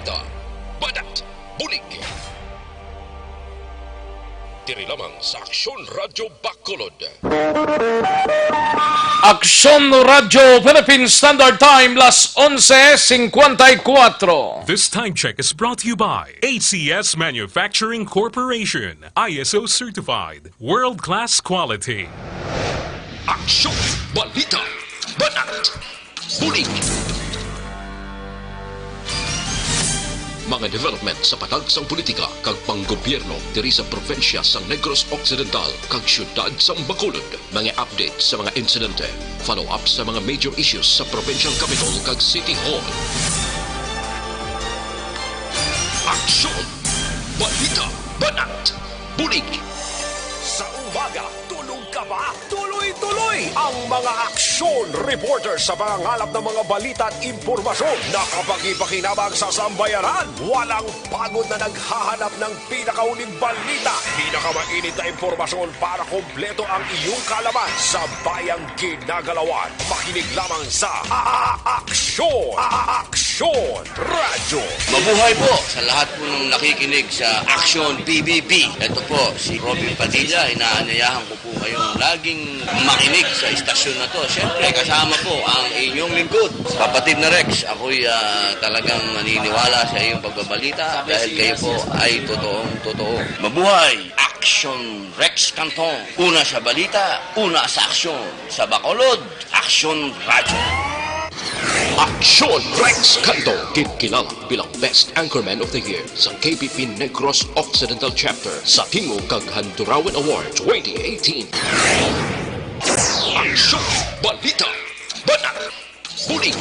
balita, badat, bulig. Diri lamang sa Aksyon Radyo Bacolod. Aksyon Radyo Philippine Standard Time, las 11:54. This time check is brought to you by ACS Manufacturing Corporation, ISO certified, world-class quality. Aksyon, balita, badat, bulig. Mga development sa patagsang politika kag panggobyerno diri sa probinsya sa Negros Occidental kag syudad sa Bacolod. Mga update sa mga insidente, follow up sa mga major issues sa provincial capital kag City Hall. Aksyon, balita, banat, bulig. Sa umaga, tulog ka ba? Tuloy-tuloy ang mga aksyon reporter sa mga ngalap ng mga balita at impormasyon na kapag-ipakinabang sa sambayanan. Walang pagod na naghahanap ng pinakauling balita, pinakamainit na impormasyon para kompleto ang iyong kalaman sa bayang ginagalawan. Makinig lamang sa Aksyon! Aksyon Radyo! Mabuhay po sa lahat po ng nakikinig sa Aksyon PBB. Ito po, si Robin Padilla. Inaanyayahan ko po kayong laging makinig sa istasyon na to. Siyempre, kasama po ang inyong lingkod. Kapatid na Rex, ako'y talagang naniniwala sa iyong pagbabalita dahil kayo po ay totoong-totoo. Mabuhay! Aksyon Rex Canton. Una sa balita, una sa aksyon. Sa Bacolod, Aksyon Radyo. Aksyon Rex Canto, kilala bilang Best Anchorman of the Year sa KPP Negros Occidental Chapter sa Tingog kag Handurawan Award 2018. Aksyon, balita, banat, bulig.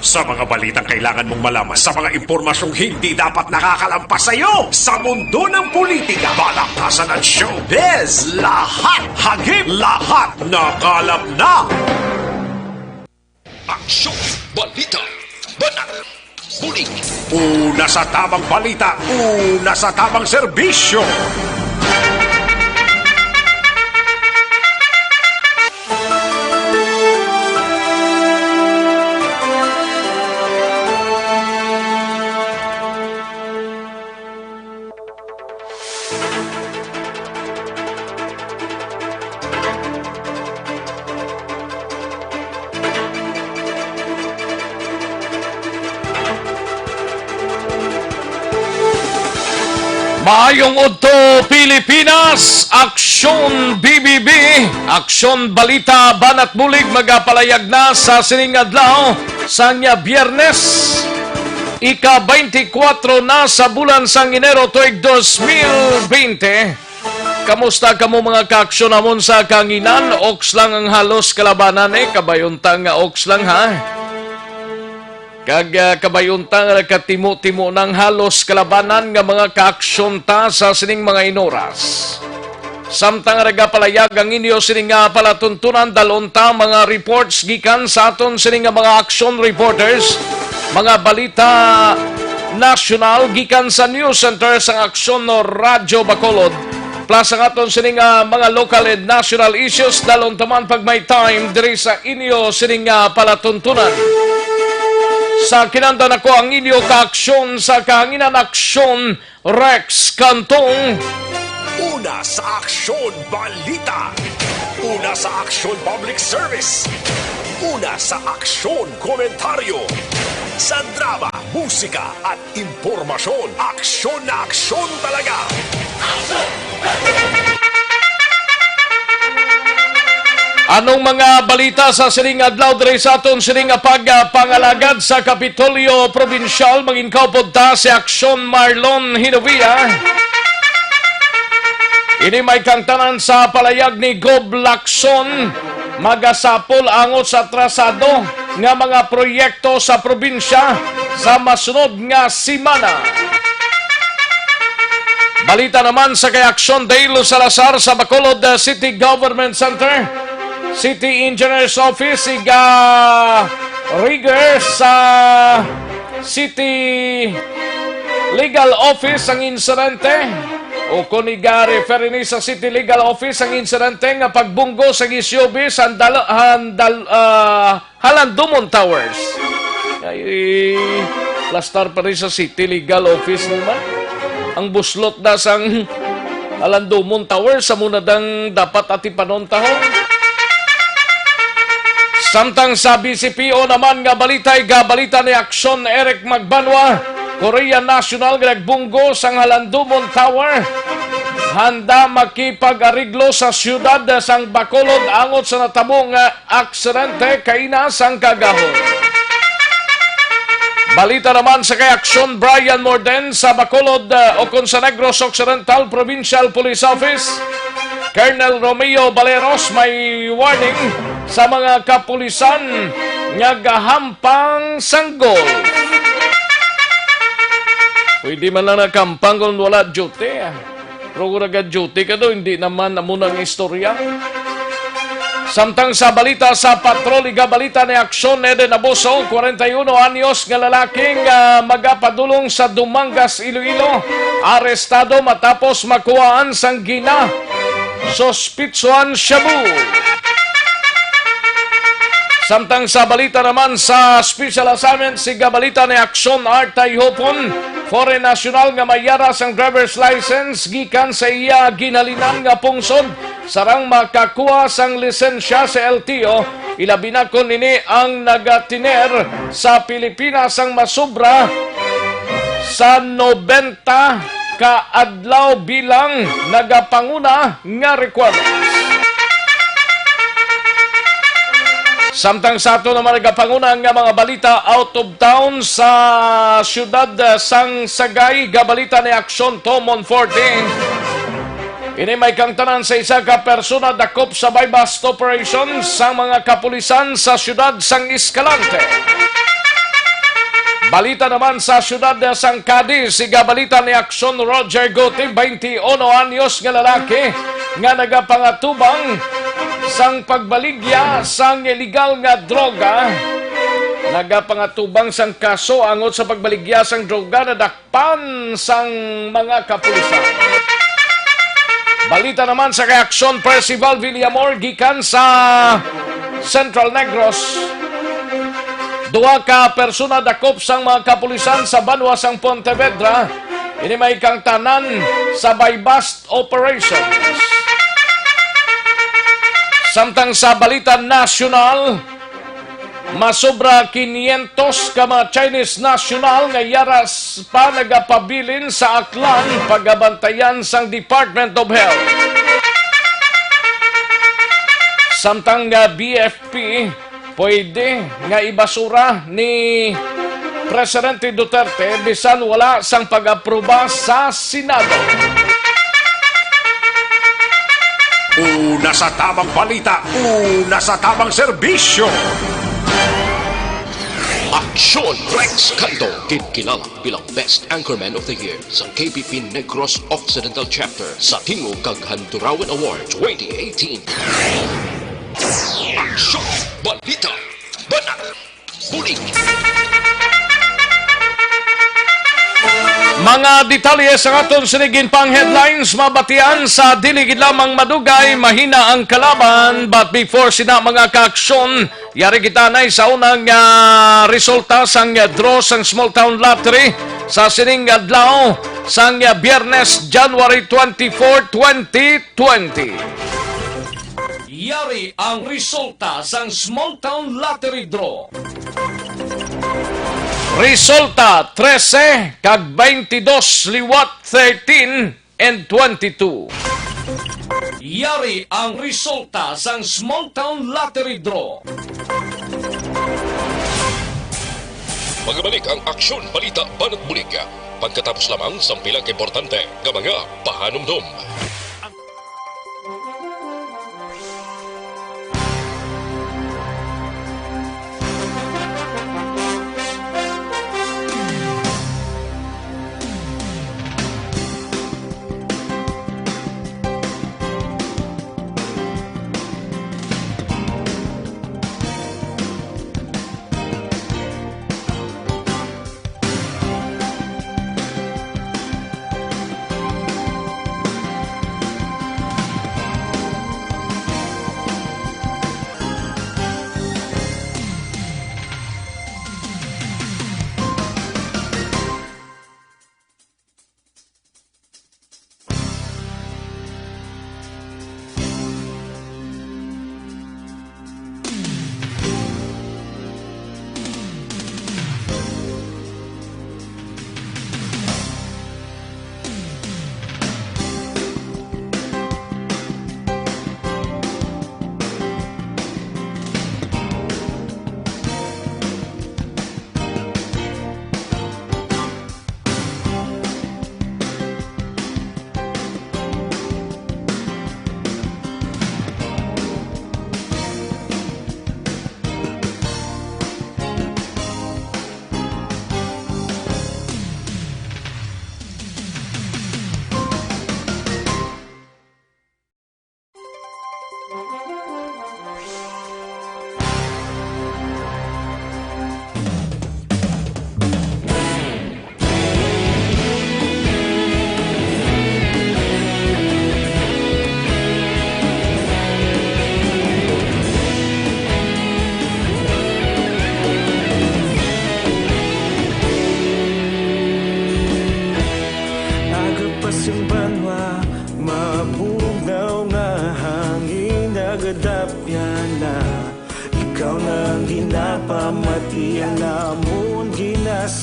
Sa mga balitang kailangan mong malaman, sa mga impormasyong hindi dapat nakakalampas sa iyo, sa mundo ng politika, balakasan at showbiz, lahat hagip, lahat nakalap na. Aksyon, balita, banat, bulig. Una sa tamang balita, una sa tamang serbisyo. Maayong Udto Pilipinas, Aksyon BBB, Aksyon Balita Banat Bulig magapalayag na sa sining adlaw sa Biyernes. Ika-24 na sa bulan sang Enero tuig 2020. Kamusta kamo mga kaaksyon namon sa kanginan? Oks lang ang halos kalabanan kabayuntang nga oks lang ha. Kag kabayuntang katimo-timo ng halos kalabanan nga mga kaaksyon ta sa sining mga inoras. Samtang nagapalayag ang inyo sining nga palatuntunan dalunta mga reports gikan sa aton sining nga mga action reporters, mga balita national gikan sa News Center sa Aksyon Radyo Bacolod. Plus ang aton sining mga local and national issues dalunta man pag may time diri sa inyo sining nga palatuntunan. Sa kinandan ako ang inyo kaaksyon sa kahanginan aksyon Rex Cantong. Una sa aksyon balita, una sa aksyon public service, una sa aksyon komentaryo, sa drama, musika at impormasyon. Aksyon na aksyon talaga. Anong mga balita sa sining adlaw diri sa aton sining pagpangalagad sa Kapitolyo Provincial maginkaw pod ta si Aksyon Marlon Hinovia. Ini may kantanan sa palayag ni Gob Lacson, magasapol angot sa trasado nga mga proyekto sa probinsya sa masunod nga simana. Balita naman sa kay Aksyon Dale Salazar sa Bacolod City Government Center. City Engineer's Office, Rigger sa City Legal Office ang insidente. O kung refer ni sa City Legal Office ang insidente nga pagbunggo sa GSUB sa Halandumon Towers. Plastar pa rin sa City Legal Office naman. Ang buslot na sang Alandumon Tower sa munadang dapat atipanon tahong. Samtang sa BCPO naman nga balitay, gabalita ni Aksyon Eric Magbanwa, Korean National nga nagbunggo sang Alandumon Tower. Handa makipag-ariglo sa siyudad sang Bacolod angot sa natabong aksidente kaina sang kagahon. Balita naman sa kay Aksyon Brian Morden sa Bacolod o kung sa Negros Occidental Provincial Police Office. Colonel Romeo Baleros may warning sa mga kapulisan nga gahampang sanggol. Pwede man lang nakampang kung wala duty. Pero kung nag-duty ka doon, hindi naman namunang istorya. Samtang sa balita sa patroliga, balita ni Aksyon Eden Abuso, 41 anyos nga lalaking magapadulong sa Dumangas, Iloilo. Arestado matapos makuhaan sang gina. Sospitsuan Shabu. Samtang sa balita naman sa special assignment, siga balita ni Aksyon Artay Hopon, foreign national nga mayara sang driver's license gikan sa iya ginalinan nga pungsod sarang makakuha sang lisensya sa LTO. Ilabi na kon ini ang nagatiner sa Pilipinas ang masobra sa 90 ka adlaw bilang nagapanguna nga requirements. Samtang sa ato naman nagapanguna nga mga balita out of town sa siyudad sang Sagay, gabalita ni Aksyon Tomon 14. Ini may kangtanan sa isa ka persona dakop sa bypass operation sa mga kapulisan sa siyudad sang Escalante. Balita naman sa siyudad sang Cadiz, siga balita ni Aksyon Roger Gotti, 21 anyos nga lalaki nga nagapangatubang sang pagbaligya sang illegal nga droga. Nagapangatubang sang kaso angot sa pagbaligya sang droga na dakpan sang mga kapulisan. Balita naman sa reaksyon Percival Villamor gikan sa Central Negros. Duha ka persona dakop sang mga kapulisan sa Banwa sang Pontevedra. Ini may kang tanan sa bypass operations. Samtang sa balita nasyonal, masobra 500 ka mga Chinese national nga yaras pa nagapabilin sa Aklan pagabantayan sang Department of Health. Samtang BFP, pwede nga ibasura ni Presidente Duterte bisan wala sang pag-aproba sa Senado. Una sa tamang balita, una sa tamang serbisyo. Aksyon Rex Canto, kilala bilang Best Anchorman of the Year sa KPP Negros Occidental Chapter sa Tingog kag Handurawan Award 2018. Aksyon Balita Banat Bulig. Mga detalye sa aton sinigin pang headlines, mabatian sa diligid lamang madugay, mahina ang kalaban, but before sina mga kaaksyon, yari kita na sa unang resulta sang draw sang Small Town Lottery sa sining adlaw sang Biyernes, January 24, 2020. Yari ang resulta sang Small Town Lottery Draw. Resulta 13 kag 22 liwat 13 and 22. Yari ang resulta sang Small Town Lottery Draw. Magbalik ang Aksyon Balita Banat Bulig. Pagkatapos lamang sa pilang importante nga mga pahanumdum.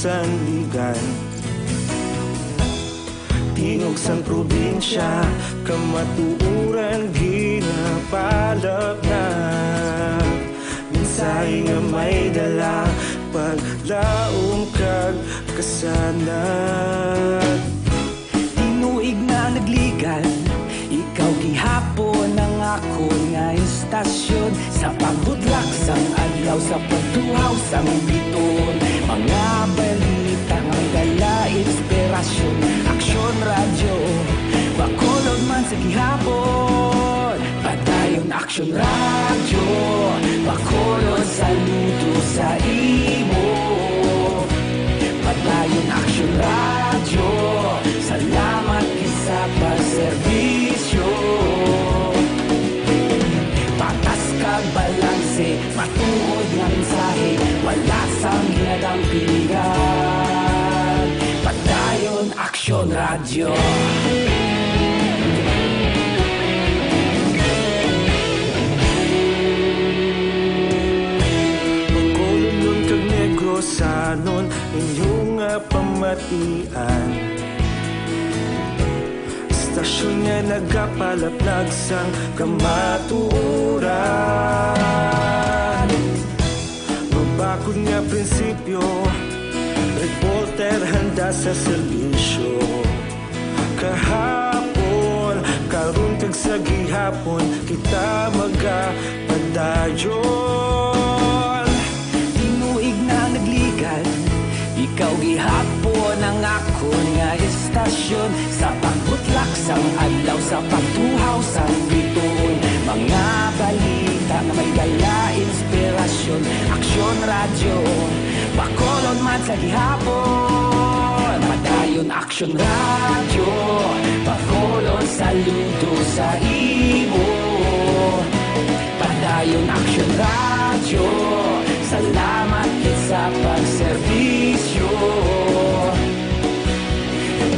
sandigan. Tingog sang probinsya, kamatuuran ginapalap na. Minsay nga may dala, paglaom kag kasanag. Tinuig na nagligan, ikaw gihapon ang ako nga istasyon. Sa pagbudlak sang adlaw, sa pagtuhaw sang biton. Mga balita nga may dala, inspirasyon. Aksyon radyo, bakulog man sa gihapon. Padayon aksyon radyo, bakulog saludo sa imo. Padayon aksyon radyo, salamat sa pagserbisyo. Patas kag balanse, matuod nga mensahe, wala sang ginadang piligan. Padayon aksyon radyo. Magkulong kag Negrosanon, inyong pamatian. Istasyon nga nagapalaplag sang kamatuoran. Mabakod nga prinsipyo, reporter handa sa serbisyo. Kahapon, karon kag sa gihapon, kita magapadayon. Tinuig na nagligan, ikaw gihapon ang ako nga istasyon. Sa pagbutlak sang adlaw, sa pagtuhaw sang biton. Mga balita nga may dala, inspirasyon. Aksyon radyo, bakolon man sa gihapon. Padayon aksyon radyo, bakolon saludo sa imo. Padayon aksyon radyo, salamat sa pagserbisyo.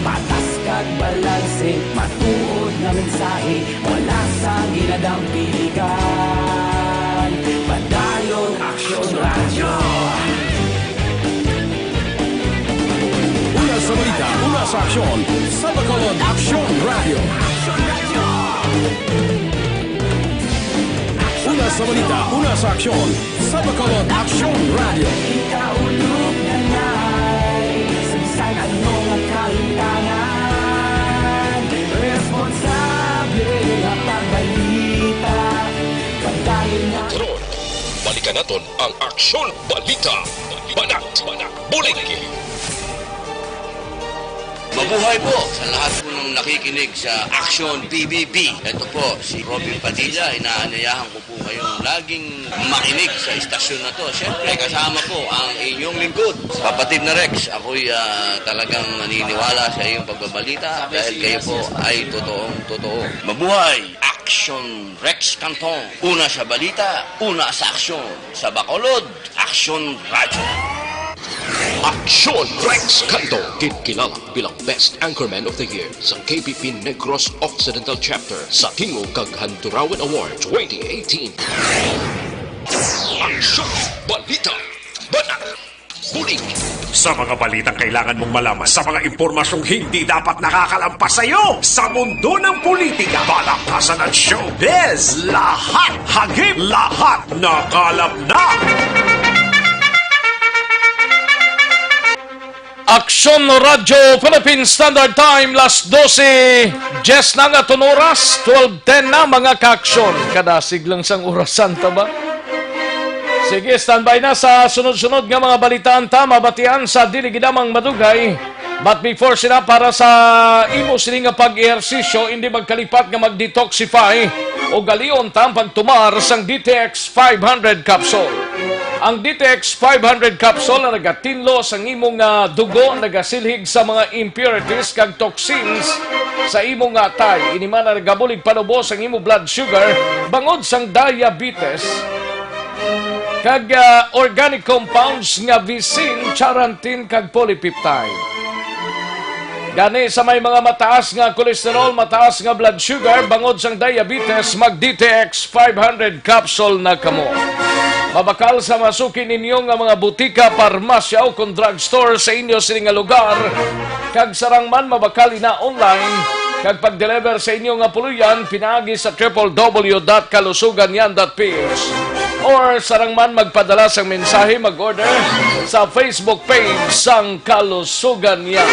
Patas kag balanse, matuod nga mensahe, wala sang ginadang piligan. Padayon aksyon radyo. Una sa balita, una sa aksyon, sa Bacolod Aksyon Radio. Una sa balita, una sa aksyon, sa Bacolod Aksyon Radio. Ikaulog na ngay, sabisan ano nga kalintangan. Responsable nga pagbalita, pagdayon na. Karon, balikan naton ang Aksyon Balita. Banat, bulig. Mabuhay po sa lahat po ng nakikinig sa Action PBB. Ito po, si Robin Padilla. Inaanyayahan ko po kayong laging makinig sa istasyon na to. Siyempre, kasama po ang inyong lingkod. Kapatid na Rex, ako'y talagang naniniwala sa iyong pagbabalita dahil kayo po ay totoo. Mabuhay! Action Rex Canton. Una sa balita, una sa aksyon. Sa Bacolod, Action Radio. Aksyon Rex Canto, kilala bilang Best Anchorman of the Year sa KPP Negros Occidental Chapter sa Tingog kag Handurawan Award 2018. Aksyon Balita. Banat. Bulig. Sa mga balitang kailangan mong malaman, sa mga impormasyong hindi dapat nakakalampas sa iyo, sa mundo ng politika, palakasan at showbiz, lahat hagip, lahat nakalap na. Aksyon Radyo Philippine Standard Time, las 12, Jess na nga oras, 12:10 na mga kaaksyon. Kadasig lang sang orasan ta ba? Sige, standby na sa sunod-sunod nga mga balitaan ta, mabatian sa dili gidamang madugay. But before sila, para sa imo sini nga pag-ehersisyo, hindi magkalipat nga mag-detoxify o galion ta ang pagtumar sang DTX 500 capsule. Ang DTX 500 capsule na nagatinlo sa imong dugo, nagasilhig sa mga impurities kag toxins sa imong atay. Iniman na nagabulig panubos ang imong blood sugar, bangod sang diabetes, kag organic compounds nga visin, charantin kag polypeptide. Gani sa may mga mataas nga kolesterol, mataas nga blood sugar, bangod sang diabetes, mag-DTX 500 capsule na kamo. Mabakal sa masukin ninyo nga mga butika, parmasya o kung drugstore sa inyo sining nga lugar. Kag sarang man mabakal na online. Kag pag-deliver sa inyo nga puluyan, pinagi sa www.kalusuganyan.ph or sarang man magpadala sang mensahe, mag-order sa Facebook page sang Kalusugan Yan.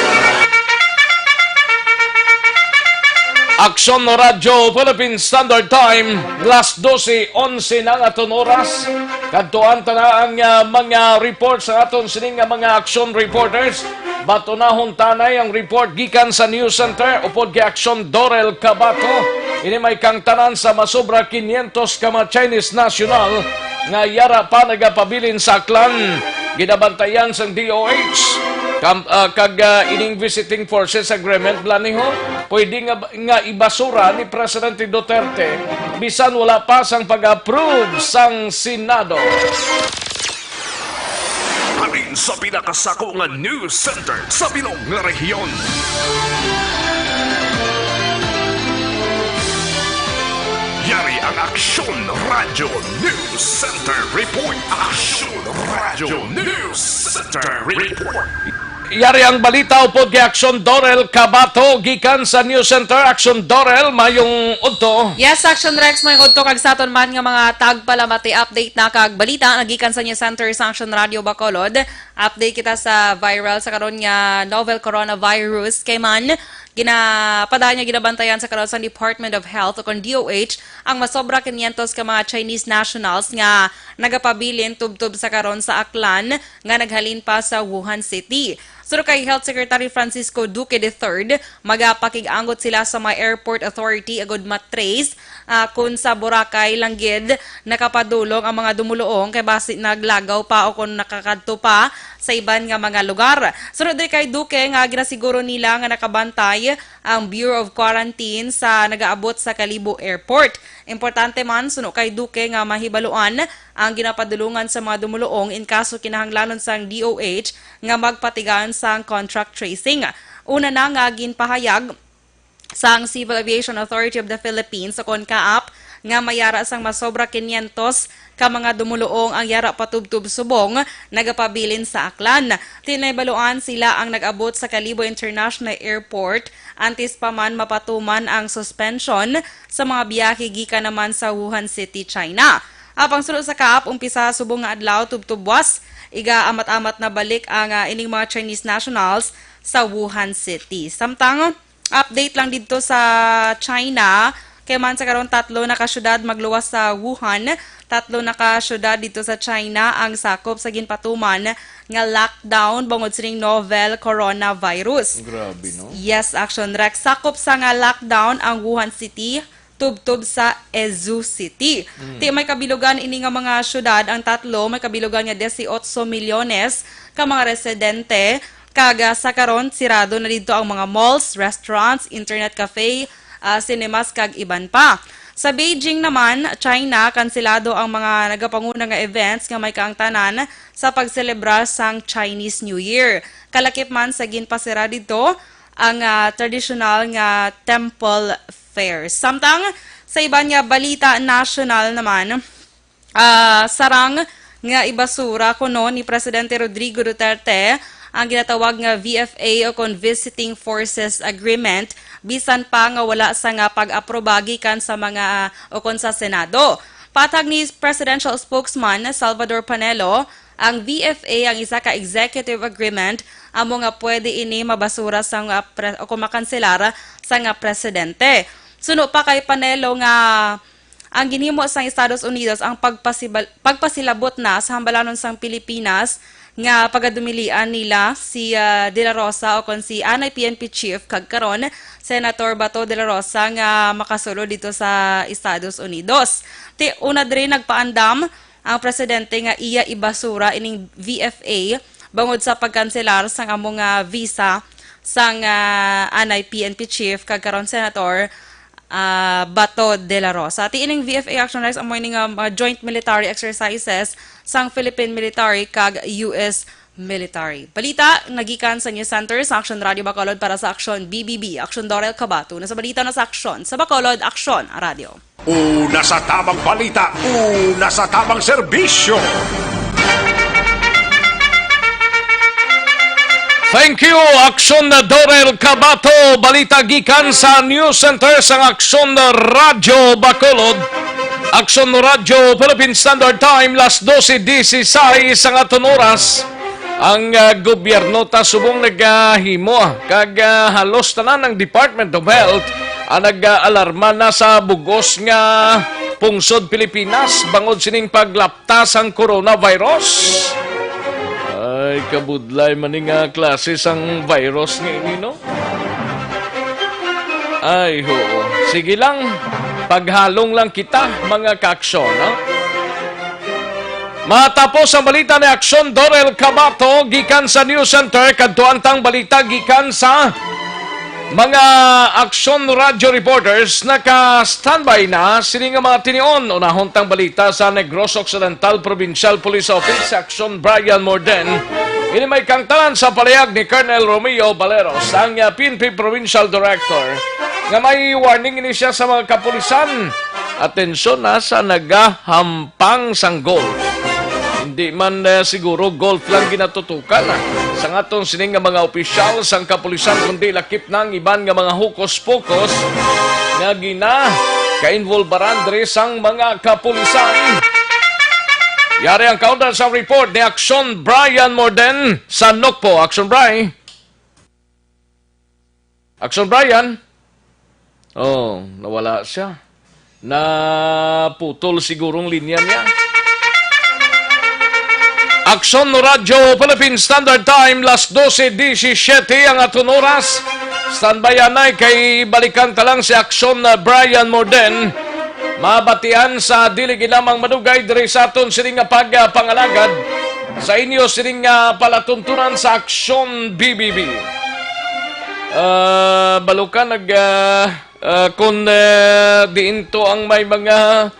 Aksyon no Radyo, Philippine Standard Time, last 12:11 ng aton oras. Kadtuan na ang mga reports sa aton sining mga action reporters. Batunahon tanay ang report gikan sa News Center upod kay Aksyon Dorel Cabato. Ini may kang tanan sa masobra 500 ka mga Chinese national nga yara pa nagapabilin sa aklan. Ginabantayan sa DOH. Ining visiting forces agreement planiho pwede nga ibasura ni Presidente Duterte bisan wala pa sang pag-approve sang Senado. Halin sa pinakasako nga news center sa bilog nga rehiyon. Yari ang Aksyon Radyo News Center Report. Aksyon Radyo News Center Report. Yari ang balita upod kay Aksyon Dorel Cabato gikan sa News Center. Aksyon Dorel, mayong udto. Yes, Action Rex, may udto kag saton man nga mga tagpalamati update na kag balita nagikan sa News Center sa Action Radio Bacolod. Update kita sa viral sa karon nga novel coronavirus kay man ginapadaan niya ginabantayan sa karon sa Department of Health o kon DOH ang masobra 500 ka mga Chinese nationals nga nagapabilin tubtob sa karon sa Aklan nga naghalin pa sa Wuhan City. Suro kay Health Secretary Francisco Duque III, magapakig-angot sila sa mga airport authority agud matrace kung sa Boracay langgid nakapadulong ang mga dumuluong kay basi naglagaw pa o kung nakakadto pa sa iban nga mga lugar. Sunod din kay Duque nga ginasiguro nila nga nakabantay ang Bureau of Quarantine sa nagaabot sa Kalibo Airport. Importante man sunod kay Duque nga mahibaluan ang ginapadulungan sa mga dumuluong in kaso kinahanglanon sang DOH nga magpatigan sang contract tracing. Una na nga ginpahayag sang Civil Aviation Authority of the Philippines sa CONCAAP nga mayara sang masobra 500 ka mga dumuluong ang yara patubtub subong nagapabilin sa Aklan. Tinaybaluan sila ang nag-abot sa Kalibo International Airport antes pa man mapatuman ang suspension sa mga biyahe gikan naman sa Wuhan City, China. Apang sunod sa kaap, umpisa subong nga adlaw tubtubwas, iga amat-amat na balik ang ining mga Chinese nationals sa Wuhan City. Samtang update lang dito sa China, kay man sa karon 3 na kasyudad magluwas sa Wuhan, 3 na kasyudad dito sa China ang sakop sa ginpatuman nga lockdown bangod sining novel coronavirus. Grabe, no? Yes, Action Rex. Sakop sa nga lockdown ang Wuhan City, tubtob sa Ezhou City. Ti may kabilugan ini nga mga syudad, ang 3 may kabilugan nga 18 milyones ka mga residente. Kaga sa karon sirado na dito ang mga malls, restaurants, internet cafe, cinemas kag iban pa. Sa Beijing naman, China, kanselado ang mga nagapanguna nga events nga may kaangtanan sa pagselebrar sang Chinese New Year. Kalakip man sa ginpasira dito ang traditional nga temple fair. Samtang sa iban nga balita national naman, sarang nga ibasura kuno ni Presidente Rodrigo Duterte ang ginatawag nga VFA o kon Visiting Forces Agreement bisan pa nga wala sa nga pag-aproba gikan sa mga o kon sa Senado. Patag ni Presidential Spokesman Salvador Panelo, ang VFA ang isa ka executive agreement amo nga pwede ini mabasura sa nga o kon makanselar sa nga presidente. Suno pa kay Panelo nga ang ginhimo sa Estados Unidos ang pagpasilabot na sa hambalanon sang Pilipinas nga pagadumilian nila si De La Rosa o kon si Anay PNP Chief kag karon Senator Bato De La Rosa nga makasulo dito sa Estados Unidos. Ti una diri nagpaandam ang presidente nga iya ibasura ining VFA bangod sa pagkanselar sang among visa sang Anay PNP Chief kag karon Senator Bato de la Rosa. Ti ining VFA action rights amoy ning joint military exercises sang Philippine military kag US military. Balita, nagikan sa News Center sa Action Radio Bacolod para sa Aksyon BBB, Aksyon Dorel Cabato. Na sa balita na sa Aksyon, sa Bacolod, Aksyon Radio. Una sa tamang balita, una sa tamang serbisyo. Thank you, Aksyon Dorel Cabato. Balita gikan sa News Center sa Aksyon Radio Bacolod. Aksyon Radio Philippine Standard Time, las 12:16 sa aton oras. Ang gobyerno ta subong naghimo kag halos tanan ng Department of Health ang nag-alarma na sa bugos nga pungsod Pilipinas bangod sining paglaptas ang coronavirus. Ay, kabudlay maning klase sang virus ngayon, no? Ay, oo. Sige lang, paghalong lang kita, mga kaaksyon, no? Matapos ang balita ni Aksyon Dorel Cabato, gikan sa News Center, kadtuantang balita gikan sa mga Aksyon Radio reporters naka-standby na sining mga tinion. Unahon tang balita sa Negros Occidental Provincial Police Office, Aksyon Brian Morden. Ini may kangtalan sa palayag ni Colonel Romeo Baleros, ang PNP Provincial Director, nga may warning ini siya sa mga kapulisan. Atensyon na sa nagahampang sang golf. Hindi man siguro golf lang ginatutukan sa ngaton sining nga mga opisyal sang kapulisan kundi lakip ng iban nga mga hukos-pokos nga ka-involbaran diri sang mga kapulisan. Yari ang kaundan sa report ni Aksyon Brian Morden sa Nokpo. Aksyon Brian. Aksyon Brian. Oh, nawala siya. Naputol sigurong linya niya. Aksyon Radio Philippine Standard Time, las 12:17 ang aton oras. Standbyan ay kay balikan talang si Aksyon Brian Morden. Mabatian sa dili ginamang madugay diri sa aton sining nga pagpangalagad sa inyo sining nga palatuntunan sa Aksyon BBB. Balukan kung diinto ang may mga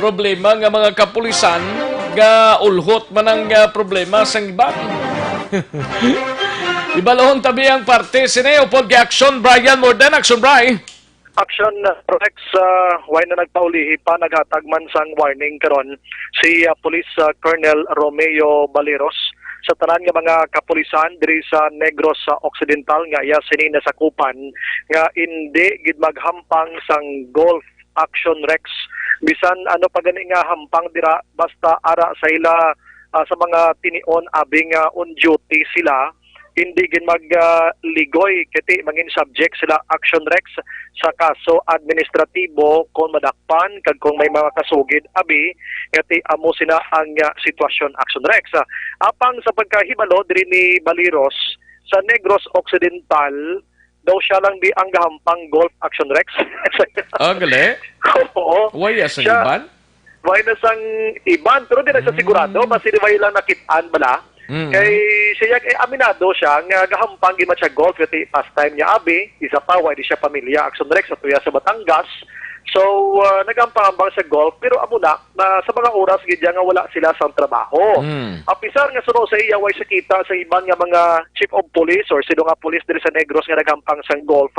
problema nga mga kapulisan ga ulhot man ang problema sa iba. Ibalahon tabi ang parte sineo pod kay Aksyon Brian Morden. Aksyon Brian. Action Rex, why na nagpaulihi pa, naghatag man sang warning karon si Police Colonel Romeo Baleros sa tanan nga mga kapulisan diri sa Negros Occidental nga iya sini nasakupan nga hindi gid maghampang sang golf. Action Rex, bisan ano pa gani nga hampang dira basta ara sa ila sa mga tinion abing on duty sila, hindi gin magligoy kiti mangin subject sila Action Rex sa kaso administratibo kung madakpan kag kung may mga kasugid abi kiti amo sina ang sitwasyon. Action Rex apang sa pagkahibalo diri ni Baleros sa Negros Occidental daw siya lang di ang gahampang golf. Action Rex. Gali? Oo. Why sa iban? Why na sang iban, pero di na siya sigurado, basi di lang nakitaan bala. Kay siya aminado siya nga gahampang gimat siya golf kati pastime niya abi, isa pa why di siya pamilya. Action Rex sa tuya sa Batangas. So nagampang-ambang sa golf pero amo na sa mga oras gidya nga wala sila sa trabaho. Apisar nga suno sa iya way sakita sa iban nga mga chief of police or sino nga police diri sa Negros nga nagampang sang golf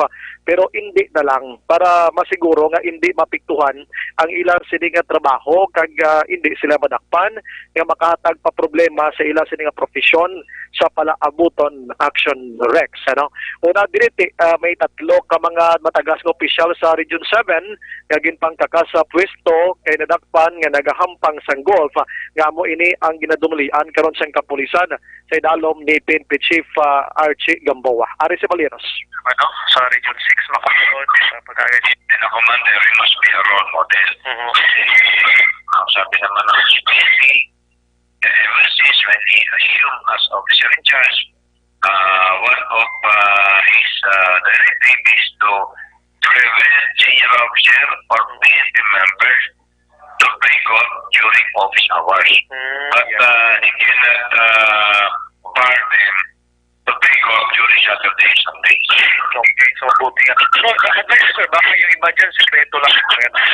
pero hindi na lang para masiguro nga hindi mapiktuhan ang ilang sini nga trabaho kag hindi sila madakpan nga makahatag pa problema sa ilang sini nga profesyon sa palaabuton. Action Rex ano. Una diniti may tatlo ka mga matagas nga opisyal sa Region 7 nga ginpang kakas sa pwesto kay nadakpan nga nagahampang sang golf nga mo ini ang ginadumlian karon sang kapulisan sa idalom ni PNP Chief Archie Gamboa. Ari si Baleros. Ano, sa Region 6 Bacolod sa pagkagay din ako man, there must be a role model. Sabi naman ng PNP, ever since when he assumed as officer in charge, one of his directive is to prevent senior officer or PNP members to break off during office hours. But he cannot bar them to break off during Saturday and Sunday. Okay, so buti nga. So, advice sir, baka yung iba dyan, sikreto lang.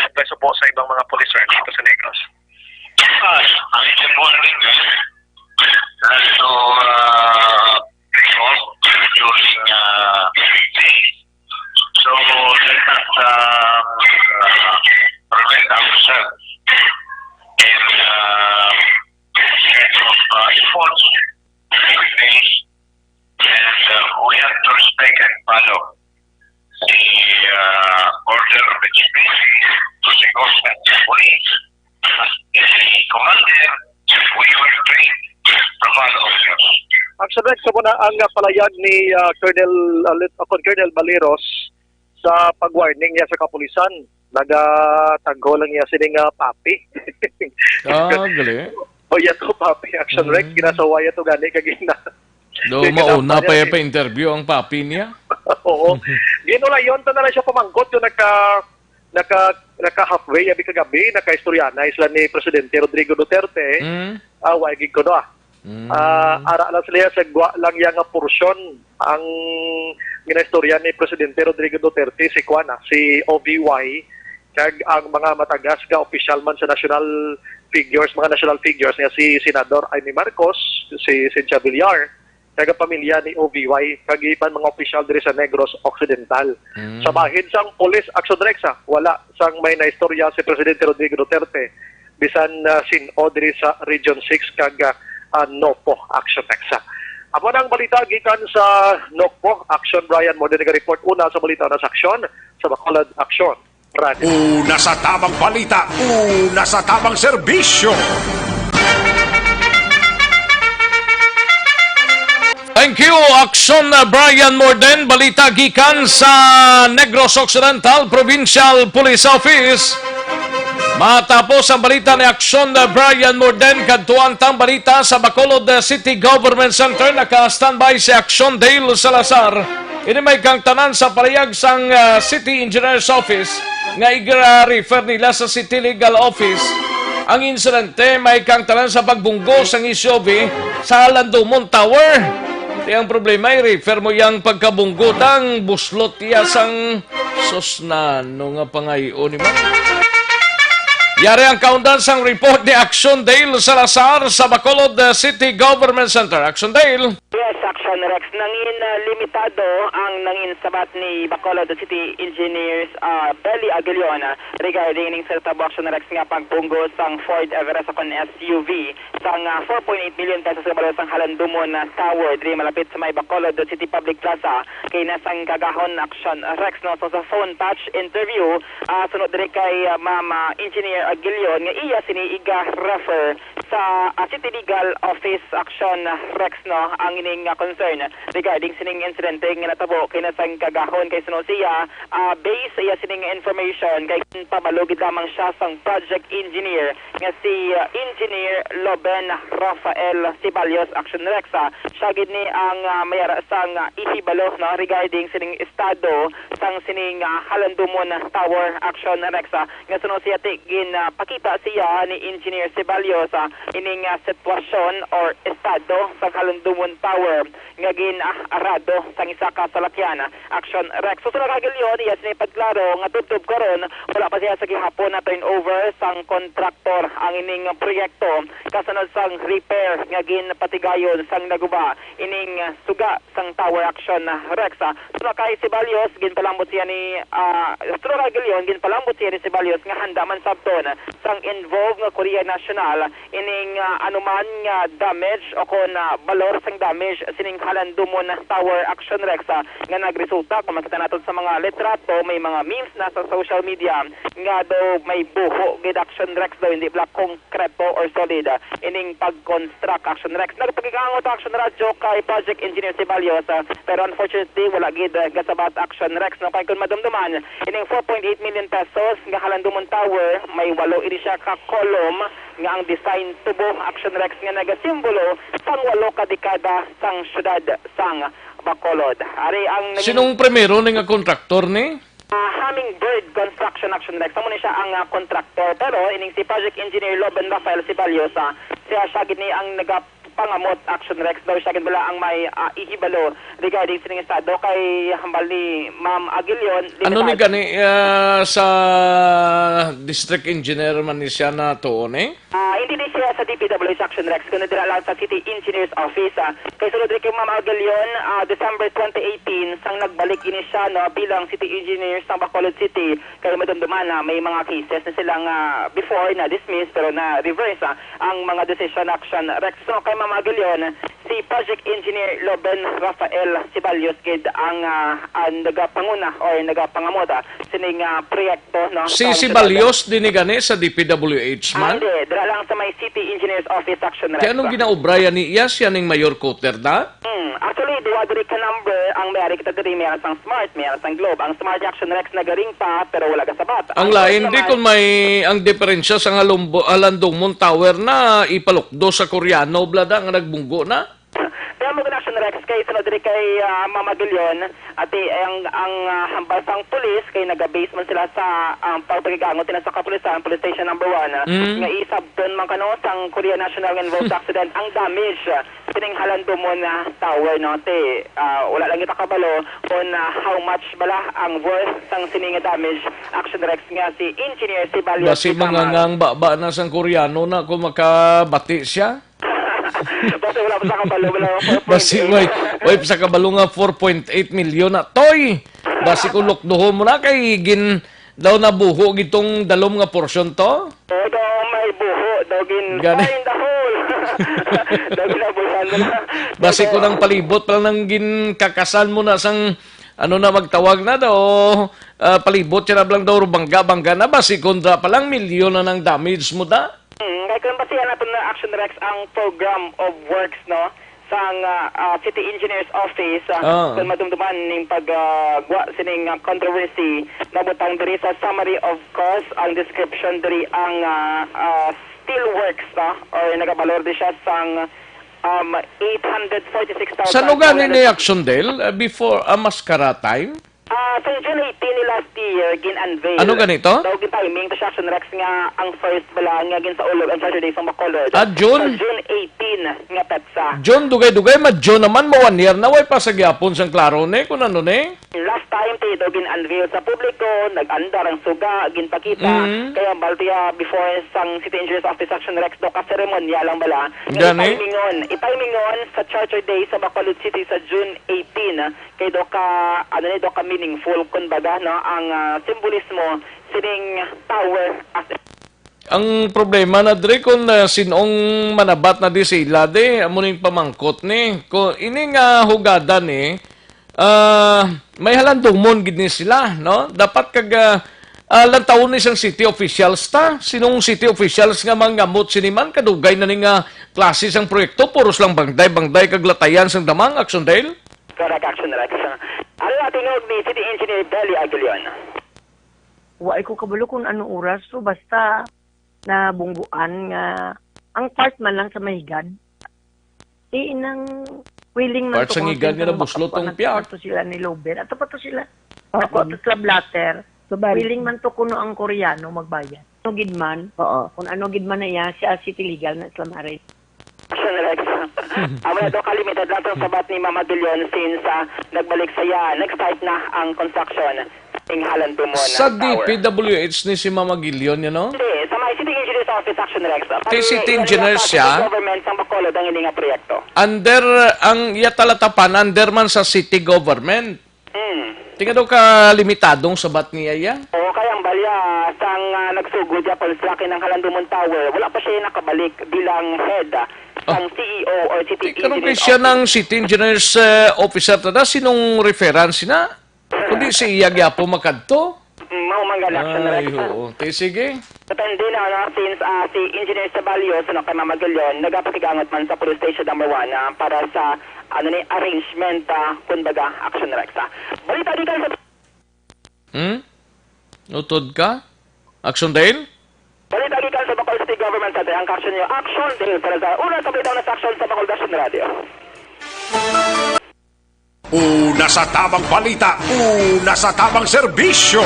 Advice po sa ibang mga police dito sa Negros. Ang important rin to resolve during day. So let us prevent ourselves in set of efforts, things, and we have to respect and follow the order of education to the government police. As the commander, we will train to follow orders. Action Rex, sa muna ang palayag ni Colonel Baleros sa pag-warning niya sa kapulisan. Nagatagho lang niya sining papi. Gali. O yan to, papi. Action Rex, kinasawaya to gani kagina. Do mauna pa interview ang papi niya. Oo. Ginulayon to na lang siya pamangkot yung naka halfway abi kagabi naka-istoryana isla ni Presidente Rodrigo Duterte. Wagig ko do ara lang sila sa gwa lang yang porsyon ang ginaistorya ni Presidente Rodrigo Duterte si OVY kag ang mga matagas ga official man sa national figures niya si Senador Amy Marcos, si Cynthia Villar, kag pamilya ni OVY kag iban mga official diri sa Negros Occidental. Sa bahin sang Police Action Rexa, wala sang may naistorya si Presidente Rodrigo Duterte bisan sin-o diri sa Region 6 kag Nokpo Action Rexa. Amo nang balita gikan sa Nokpo Action, Brian mo din report una sa balita na sa aksyon sa Bacolod Action. Radio. Una sa tamang balita, una sa tamang serbisyo. Thank you, Action Brian Morden. Balita gikan sa Negros Occidental Provincial Police Office. Matapos ang balita ni Action Brian Morden, kadtuan tang balita sa Bacolod City Government Center, naka-standby si Action Dale Salazar. Ini may kang tanan sa palayag sang City Engineer's Office nga i-refer nila sa City Legal Office. Ang insidente may kang tanan sa pagbunggo sang SUV sa Landumon Tower. Di ang problema, i-refer mo yang pagkabunggodang buslot iya sang sosnano nga pangayo ni man. Yari ang kaundan sang report ni Action Dale Salazar sa Bacolod City Government Center. Action Dale. Yes, Action Rex. Nangin limitado ang nangin sabat ni Bacolod City Engineers Belly Aguilion regarding ning sa tabo Action Rex nga pagbunggo sang Ford Everest akon SUV sang 4.8 million pesos nga balos sang Halandumon Tower diri malapit sa may Bacolod City Public Plaza kay nasang kagahon Action Rex no so sa phone patch interview sunod diri kay Mama Engineer Aguilion nga iya sini iga-refer sa City Legal Office Action Rex no ang ining concern regarding sining incident nga natabo kay nasang kagahon kay suno siya base iya sining information kay pamalugid lamang siya sang project engineer nga si Engineer Loben Rafael Sibalios Action Rex siya gid ni ang mayara sang ihibalo no regarding sining estado sang sining Halandumon Tower Action Rex nga suno siya tigin pakita siya ni Engineer Sibalios ining sitwasyon or estado sa Halandumon Tower nga arado sang isa ka salakyan Action Rex. So sa kagilyon iya ni pagklaro nga tubtob karon wala pa siya sa gihapon na turnover sang kontraktor ang ining proyekto kasunod sang repair nga ginpatigayon sang naguba ining suga sang Tower Action Rex. So kay Sibalios ginpalambot siya ni kagilyon ginpalambot siya ni Sibalios nga handa man sabton sang involved nga Korea National ining anuman nga damage o kon balor sang damage sining Halandumon Tower Action Rex nga nagresulta kung makita natin sa mga litrato may mga memes na sa social media nga daw may buho gid Action Rex daw hindi black konkreto or solid ining pag-construct Action Rex. Nagpagigangot Action Radio kay Project Engineer Sibalios pero unfortunately wala gid gasabat Action Rex no kay kun madumduman ining 4.8 million pesos nga Halandumon Tower may 8 ini siya ka column nga ang design tubo Action Rex nga nagasimbolo sang 8 ka dekada sang syudad sang Bacolod. Ari ang Sinong primero ni nga kontraktor ni? Hummingbird Construction Action Rex. Amo ni siya ang kontraktor pero ining si Project Engineer Loben Rafael Sibalios siya gid ni ang pangamot Action Rex daw siya kin bala ang may ihibalo regarding sa ning estado kay hambal ni Ma'am Aguilion. Ano ni gani sa district engineer man ni siya na tuon eh? Hindi din siya sa DPWH Action Rex kundi dira lang sa City Engineers Office. Kay sulod kay Ma'am Aguilion, December 2018 sang nagbalik ini siya no bilang City Engineer sa Bacolod City kay madumduman na may mga cases na silang before na dismiss pero na reverse ang mga decision action Rex. So kay Ma'am Aguilion, si Project Engineer Loben Rafael Sibalios kid ang nagapanguna or nagapangamot sining proyekto no. Si Sibalios din ni gani sa DPWH man? Hindi, dira lang sa may City Engineers Office Action Rex. Kaya anong ginaubrayan ni iya siya ning Mayor Cotter na? Actually, diwa diri ka number ang may-ari kita diri meron sang Smart, meron sang Globe. Ang Smart Action Rex nagaring pa pero wala ka sabat. Ang lain di kung may ang diferensya sa Halandong Tower na ipalukdo sa Koreano blada nga nagbunggo na. Kaya mga Action Rex kay sunod diri kay Mama Gilion at ang hambasang pulis kay naga-base man sila sa pagpagigangot sa kapulisan, Police Station number 1 nga isabton man kano sang Korea National Involved Accident ang damage sining Halandong Tower no te wala lang kita kabalo on how much bala ang worth sang sining damage Action Rex nga si Engineer Sibalios. Basi mga ngang baba na sang Koreano na kung makabati siya. Basta wala pa sa kabalo, wala Basi way sa kabalo nga 4.8 million na toy. Basi kung lukduho mo na kay gin daw na buho gitong dalom nga portion to. Daw may buho, daw gin Gani. find the hole. Daw ginabuhan mo na. Basi ko nang palibot pa nang gin kakasan mo na sang ano na magtawag na daw palibot siya na lang daw bangga na basi kontra pa lang milyon na ng damage mo da. Kaya kung basihan natin na Action Rex ang program of works no sang City Engineers Office kung madumduman ning pagwa sining controversy nabutang diri sa summary of course ang description diri ang steel works or nagabalor di siya sang 846,000. Sa lugar ni Action Dale before a mascara time? Sa June 18 ni last year, gin-unveil. Ano ganito? Daw gin-timing to Action Rex nga ang first bala nga gin sa ulog ang Saturday sa Bacolod. June? Sa June 18 nga petsa. June, dugay-dugay, June naman, 1 year na, way pa sa gyapon sang klaro ne, kung ano ne? Last time, daw gin-unveil sa publiko, nag-andar ang suga, gin-pakita, kaya baltiya before sang City Engineers Office Action Rex, daw ka-seremonya lang bala. Gani? Itimingon sa Charter Day sa Bacolod City sa June 18, kay do ka, do ka meaningful, kumbaga, no, ang simbolismo sining tower as Ang problema na dre kung sinong manabat na di sila de, amo ning pamangkot ni. Kung ini nga hugada ni, may halandumon gid ni sila, no? Dapat kag lantaon ni isang city officials ta. Sinong city officials nga mangamot siniman kadugay na ning klase sang proyekto, puros lang bangday kag latayan sang damang Action Dale. correct Action Rex. Ano natinog ni City Engineer Belly Aguilion? Wa ko kabalo kung anong oras, so basta na bungguan nga ang part man lang sa mahigad. Inang willing man Part sa higad nga nabuslot tong piyak. Ato sila ni Loben. Ato pa to sila. Ato sila blatter. Willing man to kuno ang Koreano magbayad. Ano gidman? Oo. Kung ano gidman na iya, siya city legal na Islam Aris. Action Rex. Amo do kalimited lang sa sabat ni Mama Dilion since nagbalik saya, nag-start na ang construction ng Halandong Sa Tower. DPWH ni si Mama Gilion, you know? Hindi, sa may City Engineers Office Action Rex. City Engineer siya? Government sa Bacolod ang hindi nga proyekto. Under, ang yatalatapan, under man sa city government. Tingnan daw ka limitadong sabat niya ya? Oo, kaya ang balya sang nagsugod ya construction ng Halandong Tower, wala pa siya nakabalik bilang head sang CEO or City Karon kay Engineers siya Office. ng City Engineers Officer tada, sinong reference na? Kundi si iya gyapo makadto? Maumanggan Action Rex. Ay, oo. Sige. Depende na, no, since si Engineer Sabalios, kay Mama Gilion, nagapakigangot man sa Police Station number 1 para sa arrangement, kumbaga, Action Rex. Balita di ka sa... Utod ka? Action Dale? Balita di ka sa Bacolod City Government Center. Ang caption nyo, Action Dale, para sa unang sabay daw na sa action sa Bacolod Action Radio. Una sa tamang balita, una sa tamang serbisyo.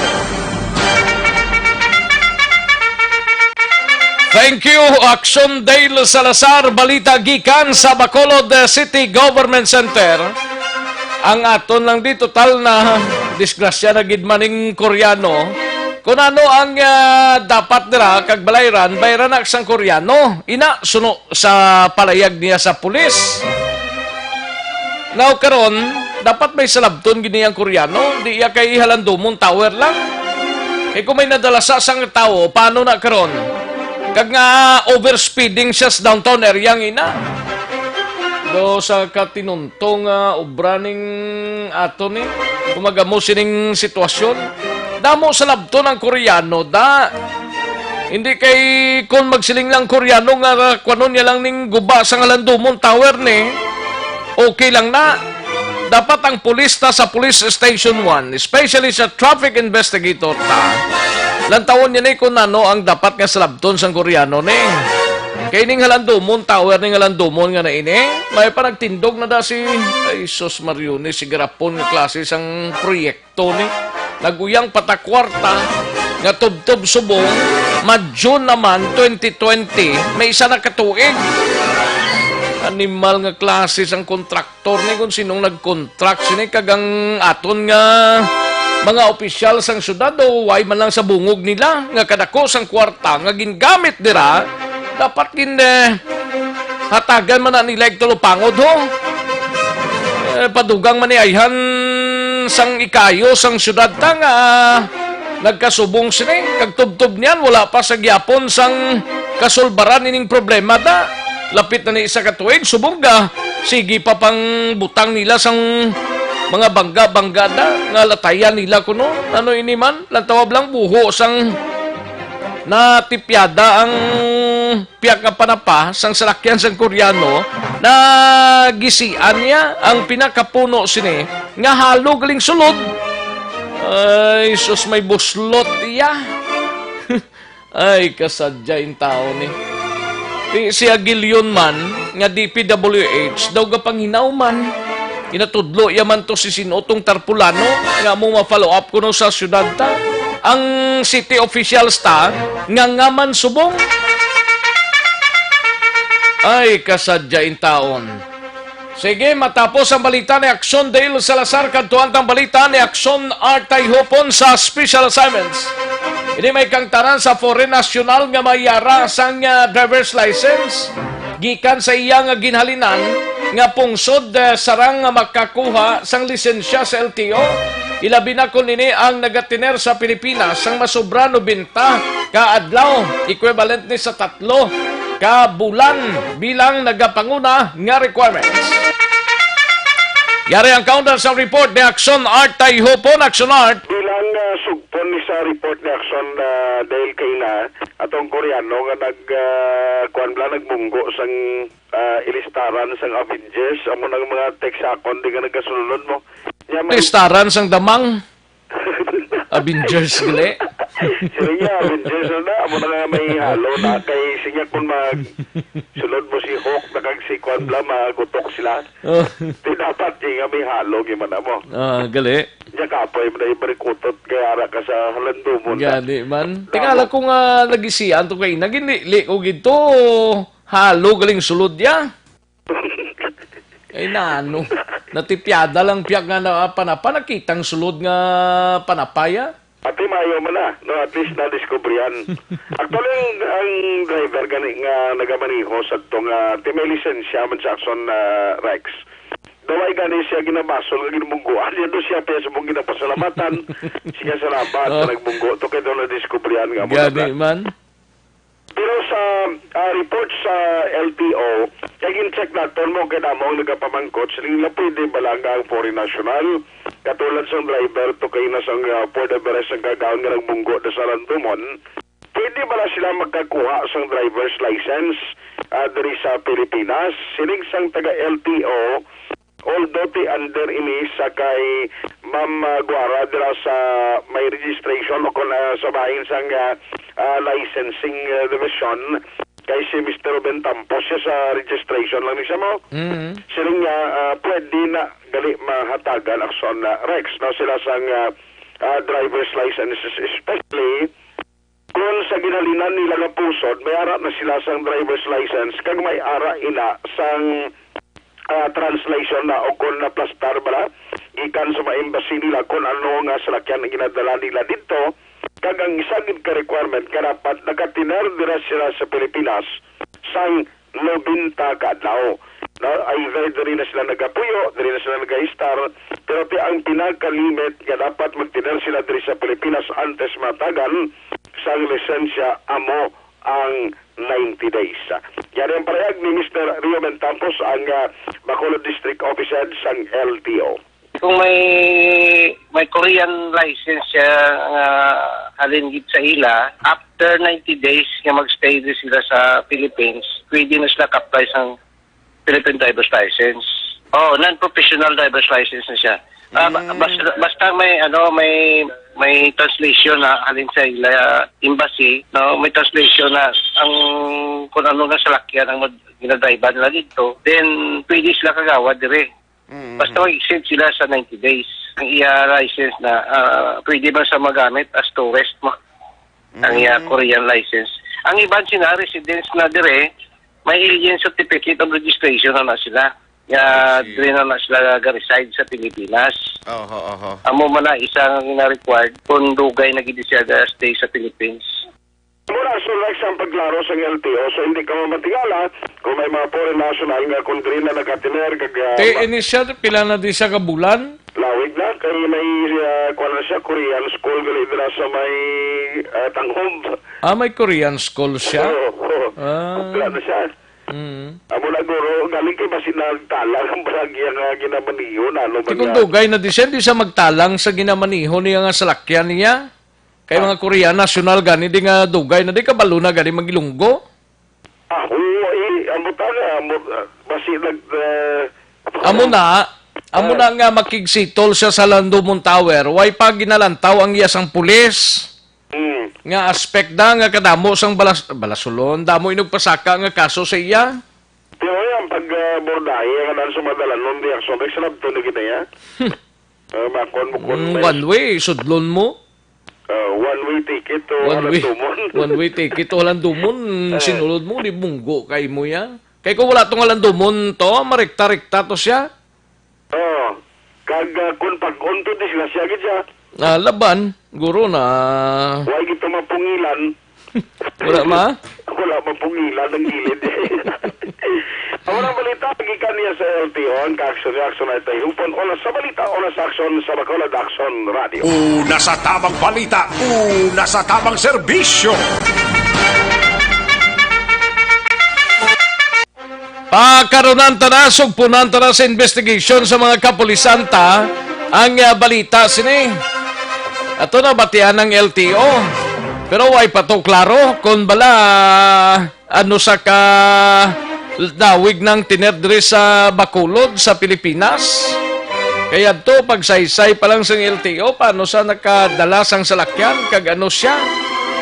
Thank you, Action Dale Salazar, balita gikan sa Bacolod City Government Center. Ang aton lang di total na disgrasya na gidmaning Koreano. Kung ano ang dapat nila kag balayran, bayranak sang Koreano. Ina suno sa palayag niya sa pulis. Now karon, dapat may salabton gini ang Koreano, di iya kay Halandumon Tower lang. Kay kung may nadala sa sang tao, paano na karon? Kag nga overspeeding siya sa downtown area ng ina. Do sa katinuntong obraning ato ni, kumagamo sining sitwasyon. Damo sa labto ng Koreano, da. Hindi kay kung magsiling lang Koreano nga kwanon niya lang ning guba sa Halandumon Tower ni, okay lang na. Dapat ang pulis ta sa Police Station 1, especially sa traffic investigator ta, lantawon niya ni kung ano ang dapat nga salabton sang Koreano ni. Kay ning Halandumon Tower ning Halandumon nga na ini, may pa nagtindog na da si Jesus Mario ni si Garapon nga klase sang proyekto ni. Naguyang patakwarta nga tubtob subong, June naman 2020, may isa na katuig. Animal nga klase sang kontraktor ni kung sinong nag-contract sini kagang aton nga mga opisyal sang syudad o way man lang sa bungog nila nga kadako sang kwarta nga gingamit dira dapat hatagan man na nila igtulupangod ho. Padugang man ni ayhan sang ikayo sang syudad ta nga nagkasubong sini kag tubtob niyan wala pa sa gyapon sang kasulbaran ining problema ta. Lapit na ni isa katuig, subong ga. Sige pa pang butang nila sang mga bangga-bangga na nga latayan nila kuno. Ano ini man? Lantawab lang buho sang natipyada ang piyak nga panapa sang salakyan sang Koreano na gisian niya ang pinakapuno sini nga halo galing sulod. Ay, sus may buslot iya. Ay, kasadya yung tao ni. Si Agilion man, nga DPWH, daw gapang hinaw man. Inatudlo yaman to si Sinotong Tarpulano, nga mo ma-follow up kuno sa syudad ta. Ang city officials ta, nga man subong. Ay, kasadya in taon. Sige, matapos ang balita ni Action Dale Salazar, kantuan ang balita ni Action Artay Hopon sa Special Assignments. Ini may kangtaran sa Foreign National nga mayara sang driver's license. Gikan sa iya nga ginhalinan nga pungsod sarang nga makakuha sang lisensya sa LTO. Ilabi na kun ini ang nagatiner sa Pilipinas sang masobra 90 ka adlaw, equivalent ni sa 3 ka bulan bilang nagapanguna nga requirements. Yari ang counter sa report ni Action Art Tayhopon. Action Art. Bilang sugpon ni sa report ni Action dahil kay na atong Koreano nga nagbunggo sang ilistaran sang Avengers amo nang mga teksakon di nga nagasulod mo. Ilistaran sang damang Avengers gili. Siya Avengers na amo na may halo na kay sinya kun mag sulod mo si Hawk nakag si Kwan bla magutok sila. Di dapat nga may halo gimana mo. Gali. Diya kapoy mo na ibarikutot kaya ara ka sa Halandumon. Gani man. Tingala ko nga nagisian to kay naginili o gito halo galing sulod ya. Ay nano. Natipyada lang piyak nga na panapa nakitang sulod nga panapaya. Pati mayo man na, no, at least na-discoveryan. Actually, ang driver gani nga nagamaniho sa itong may lisensya man sa Action Rex. Daway gani siya ginabasol, nga ginabungguan. Yan doon siya pa sa mong ginapasalamatan. Siya salamat na nagbunggo. Ito kayo doon na-discoveryan nga. Gani man. Pero sa report sa LTO, kaya check natin mo kaya mo nagapamangkot, siling na pwede balanga ang foreign national, katulad sa driver to kayo na sang Port Everest ang gagawin nga nagbunggo na sa Halandumon, pwede ba na sila magkakuha sang driver's license dari sa Pilipinas? Siling sang taga LTO, although ti under ini sa kay Ma'am Guara dira sa may registration o kung sa bahin sang licensing division kay si Mr. Ruben Tampos siya sa registration lang niya mo. Sila nga pwede na gali mahatagan Action Rex no sila sang driver's licenses especially kung ayon sa ginhalinan nila nga pusod, may ara na sila sang driver's license kag may ara ina sang translation na o kung naplastar bala ikan sa mga embassy nila kung ano nga salakyan ang ginadala nila dito kag ang isang ka requirement ka dapat nakatiner dira sila sa Pilipinas sang 90 kadlaw. Either diri na sila nagapuyo, diri na sila nag-star, pero ang pinaka-limit nga dapat magtiner sila diri sa Pilipinas antes matagan sang lisensya amo ang 90 days. Yan ang parehag ni Mr. Rio Mentampos, ang Bacolod District Officer sang LTO. Kung may Korean license siya halingit sa ila, after 90 days nga magstay din sila sa Philippines, pwede na sila apply sa Philippine driver's license. Non-professional driver's license na siya. Basta may translation na halin sa ila embassy, no, may translation na ang kung ano nga salakyan ang ginadrive nila dito, then pwede sila kagawa dire. Basta mag-extend sila sa 90 days. Ang iya license na pwede ba sa magamit as tourist mo? Ang iya Korean license. Ang iban sila, residence na dire, may alien certificate of registration na sila. Dire na sila reside sa Pilipinas. Amo man na isang na-required kung dugay na gidi siya stay sa Philippines. Muna, so like sa paglaro sa LTO, so hindi ka matigala kung may mga foreign national nga kung diri na nakatiner kag... initial, pila na di siya ka bulan? Lawig na, kaya may kuha na siya, Korean school gali dira sa may Tanghom. May Korean school siya? Wala na siya. Amo na guro, galing kay basin nagtalang ang barangya nga ginamaniho na ano ba kung dugay na di siya magtalang sa ginamaniho niya nga salakyan niya? Kay mga Korean national gani di nga dugay na di kabalo na gani magilunggo. Amo ta basi nag amo na nga makigsitol siya sa Landumon Tower. Way pa ginalantaw ang iyasang pulis. Nga aspect da nga kadamo sang balasulon, damo inugpasaka nga kaso sa iya. Pero yung pag-bordahe, nga daan sumadalan nun, di aksyon, nagsalab to na kita ya. One way, sudlon mo. One-way ticket to One-way ticket to Landumon. Sinulod mo, di bunggo kay mo ya. Kay kung wala tong Landumon to, marekta-rekta to siya. Kag kung pag-unto di sila siya siya. Laban, guro na. Huwag ito mapungilan. Wala mapungilan ng gilid. Ang mga balita, gikan niya sa LTO, ang ka-action na ito. Hupon, oras sa balita, oras sa action sa Bacolod Action Radio. Una sa tamang balita, una sa tamang serbisyo. Pakaronan tanasog punan tana sa investigation sa mga kapulisanta ang balita sini. Ato na batian ng LTO. Pero way pa to klaro kung bala ano sa ka dawig ng tinerdre sa Bacolod sa Pilipinas. Kaya to pagsaysay pa lang sa LTO paano siya nakadala sang salakyan kag ano siya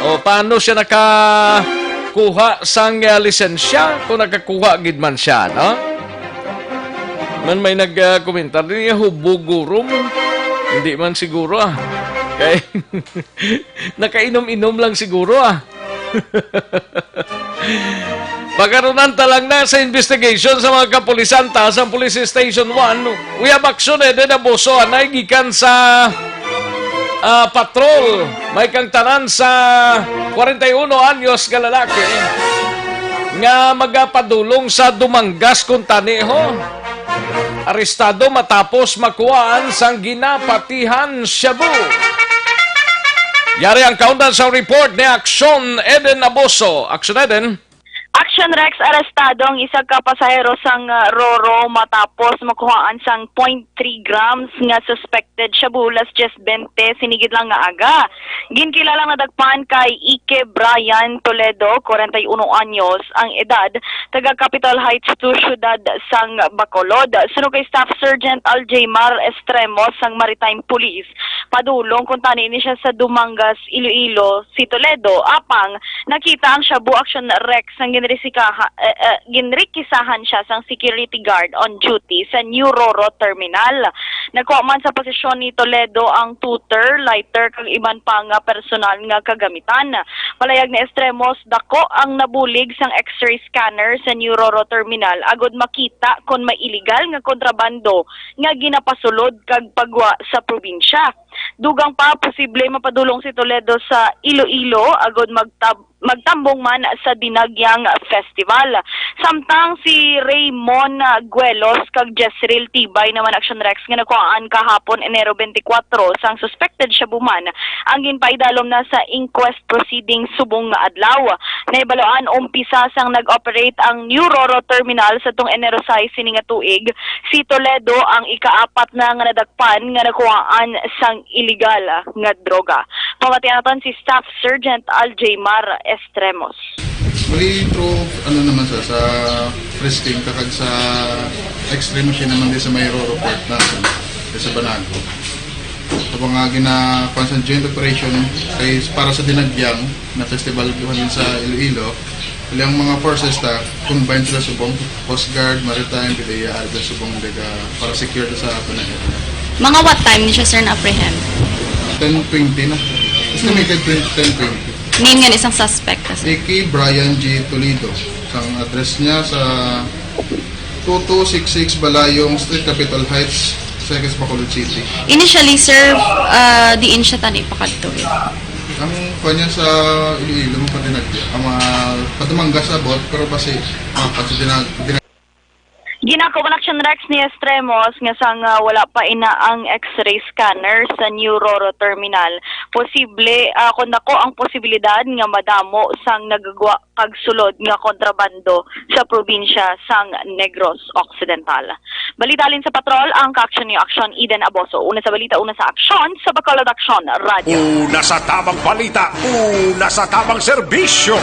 o paano siya nakakuha sang lisensya kung nakakuha gid man siya, no? May nag-komentar din niya hubog gurom. Hindi man siguro Kay nakainom-inom lang siguro Pagkaronan talang na sa investigation sa mga kapulisanta sa Police Station 1, we have action na boso anay gikan sa patrol. May kang tanan sa 41 anyos ka lalaki nga magapadulong sa Dumangas kung taniho. Arestado matapos makuhaan sang ginapatihan shabu. Yari ang countdown sa report ni Action Eden Aboso. Action Eden. Action Rex, arestado ang isa ka pasahero sang Roro matapos makuhaan sang 0.3 grams nga suspected shabu las 20 sinigid lang nga aga. Ginkilalang nadagpan kay Ike Brian Toledo, 41 anyos ang edad, taga Capital Heights to Ciudad sang Bacolod. Sunod kay Staff Sergeant Aljamar Estremo sang Maritime Police. padulong kung tani ni siya sa Dumangas, Iloilo, si Toledo, apang nakita ang Shabu Action Rex ang ginrikisahan siya sang security guard on duty sa New Roro Terminal. Nakuha man sa posisyon ni Toledo ang tutor, lighter, kag iban pa nga personal nga kagamitan. Palayag ni Estremos, dako ang nabulig sang X-ray scanner sa New Roro Terminal agod makita kung may illegal nga kontrabando nga ginapasulod kag pagwa sa probinsya. Dugang pa posible mapadulong si Toledo sa Iloilo agod magtambong man sa Dinagyang Festival. Samtang si Raymond Guelos kag Jezreel Tibay naman Action Rex nga nakuhaan kahapon Enero 24 sang suspected Shabuman ang ginpaidalom na sa inquest proceeding subong nga adlaw. Naibaloan umpisa sang nag-operate ang New Roro Terminal sa tong Enero 6 sini nga tuig. Si Toledo ang ikaapat na nga nadagpan nga nakuhaan sang illegal nga droga. Pamatian naton si Staff Sergeant Aljamar Estremos. Mali through naman sa frisking kakag sa extreme machine naman din sa may Roro Port na sa Banago. Ito pa nga ginakuha sa joint operation kay para sa Dinagyang na festival din sa Iloilo. Ilang mga forces ta combined sila subong Coast Guard, Maritime, PDEA, Alba subong para secure sa Banago. Mga what time ni siya sir na-apprehend? 10:20 na. Estimated 10:20. Name nga isang suspect kasi. A.K. Brian G. Toledo. Ang address niya sa 2266 Balayong Street, Capitol Heights, Second Bacolod City. Initially sir, diin siya tani pakadtuin. Ang kanya sa Iloilo mo ang mga patumangga sa bot, pero basi Ginako man Action Rex ni Estremos nga sang wala pa ina ang X-ray scanner sa New Roro Terminal. Posible kung dako ang posibilidad nga madamo sang nagagwa kag sulod nga kontrabando sa probinsya sang Negros Occidental. Balitalin sa patrol ang ka-action ni Action Eden Aboso. Una sa balita, una sa aksyon sa Bacolod Action Radio. Una sa tamang balita, una sa tamang serbisyo.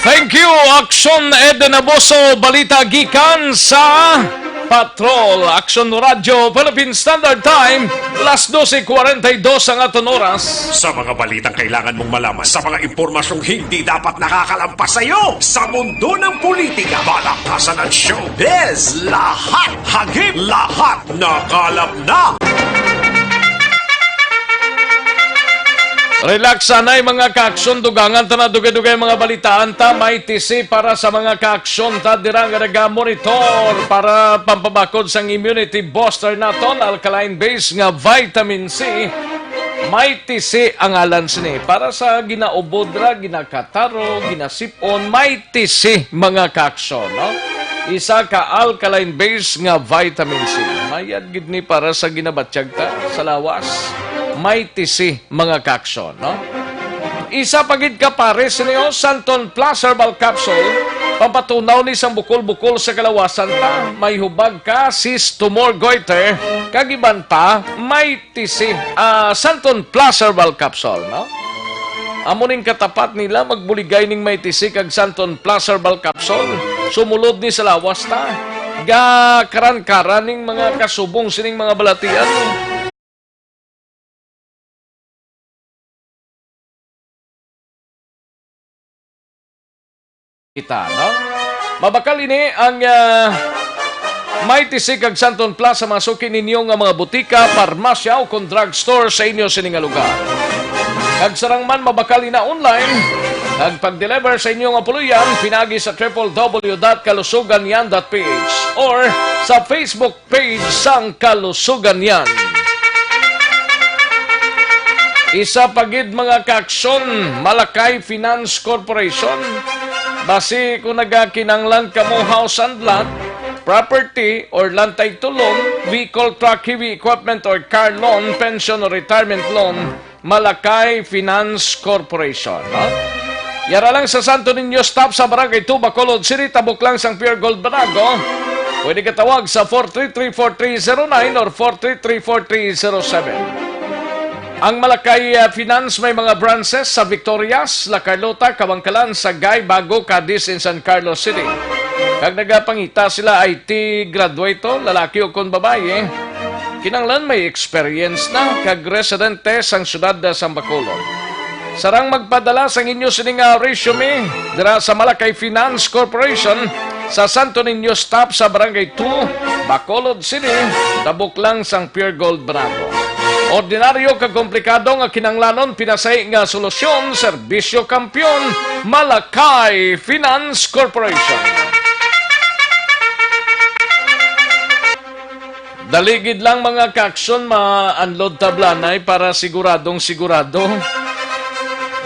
Thank you, Action Eden Aboso. Balita gikan sa Patrol. Action Radio, Philippine Standard Time, alas 12:42 ang aton oras. Sa mga balitang kailangan mong malaman, sa mga impormasyong hindi dapat nakakalampas sa iyo, sa mundo ng politika, balakasan at showbiz, lahat hagip, lahat nakalap na. Relax sanay mga ka-aksyon, dugangan ta na dugay-dugay mga balitaan ta, may TC para sa mga ka-aksyon ta dirang monitor para pampabakod sang immunity booster naton, alkaline base nga vitamin C. May TC ang alan sini para sa ginaubodra, ginakataro, ginasipon, may TC mga ka-aksyon, no? Isa ka alkaline base nga vitamin C. Mayad gid ni para sa ginabatsyag ta sa lawas. May TC mga kaksyon, no? Isa pagid ka pares niyo Santon Plus Herbal Capsule, pampatunaw ni sang bukol-bukol sa kalawasan ta, may hubag ka, sis, tumor, goiter, kagiban pa, may TC, Santon Plus Herbal Capsule, no? Amuning katapat nila magbuligay ning may TC kag Santon Plus Herbal Capsule, sumulod ni sa lawas ta, ga karan-karan ning mga kasubong sining mga balatian, kita, no? Mabakal ini ang may TC kag Santon Plus sa masukin ninyo nga mga butika, parmasya o kung drugstore sa inyo sining lugar. Kag sarang man mabakal ina online, kag pag-deliver sa inyo nga puluyan, pinagi sa www.kalusuganyan.ph or sa Facebook page sang Kalusuganyan. Isa pagid mga kaaksyon, Malakay Finance Corporation. Basi kung nagakinanglan ka mo house and lot, property or lantay tulong, vehicle, truck, heavy equipment or car loan, pension or retirement loan, Malakay Finance Corporation. No? Yara lang sa Santo Niño stop sa Barangay 2, Bacolod City, tabok lang sang Pure Gold Banago. Pwede ka tawag sa 433-4309 or 433-4307. Ang Malakay Finance may mga branches sa Victorias, La Carlota, Kabangkalan, Sagay, Bago, Cadiz, and San Carlos City. Kag nagapangita sila IT graduate, lalaki o kon babae, kinanglan may experience na kag residente sang syudad sa Bacolod. Sarang magpadala sang inyo sining resume dira sa Malakay Finance Corporation sa Santo Niño Stop sa Barangay 2, Bacolod City, tabok lang sang Pure Gold Bravo. Ordinaryo kag komplikado nga kinanglanon pinasay nga solusyon, serbisyo kampyon, Malakay Finance Corporation. Daligid lang mga kaaksyon ma-unload tablanay para siguradong sigurado.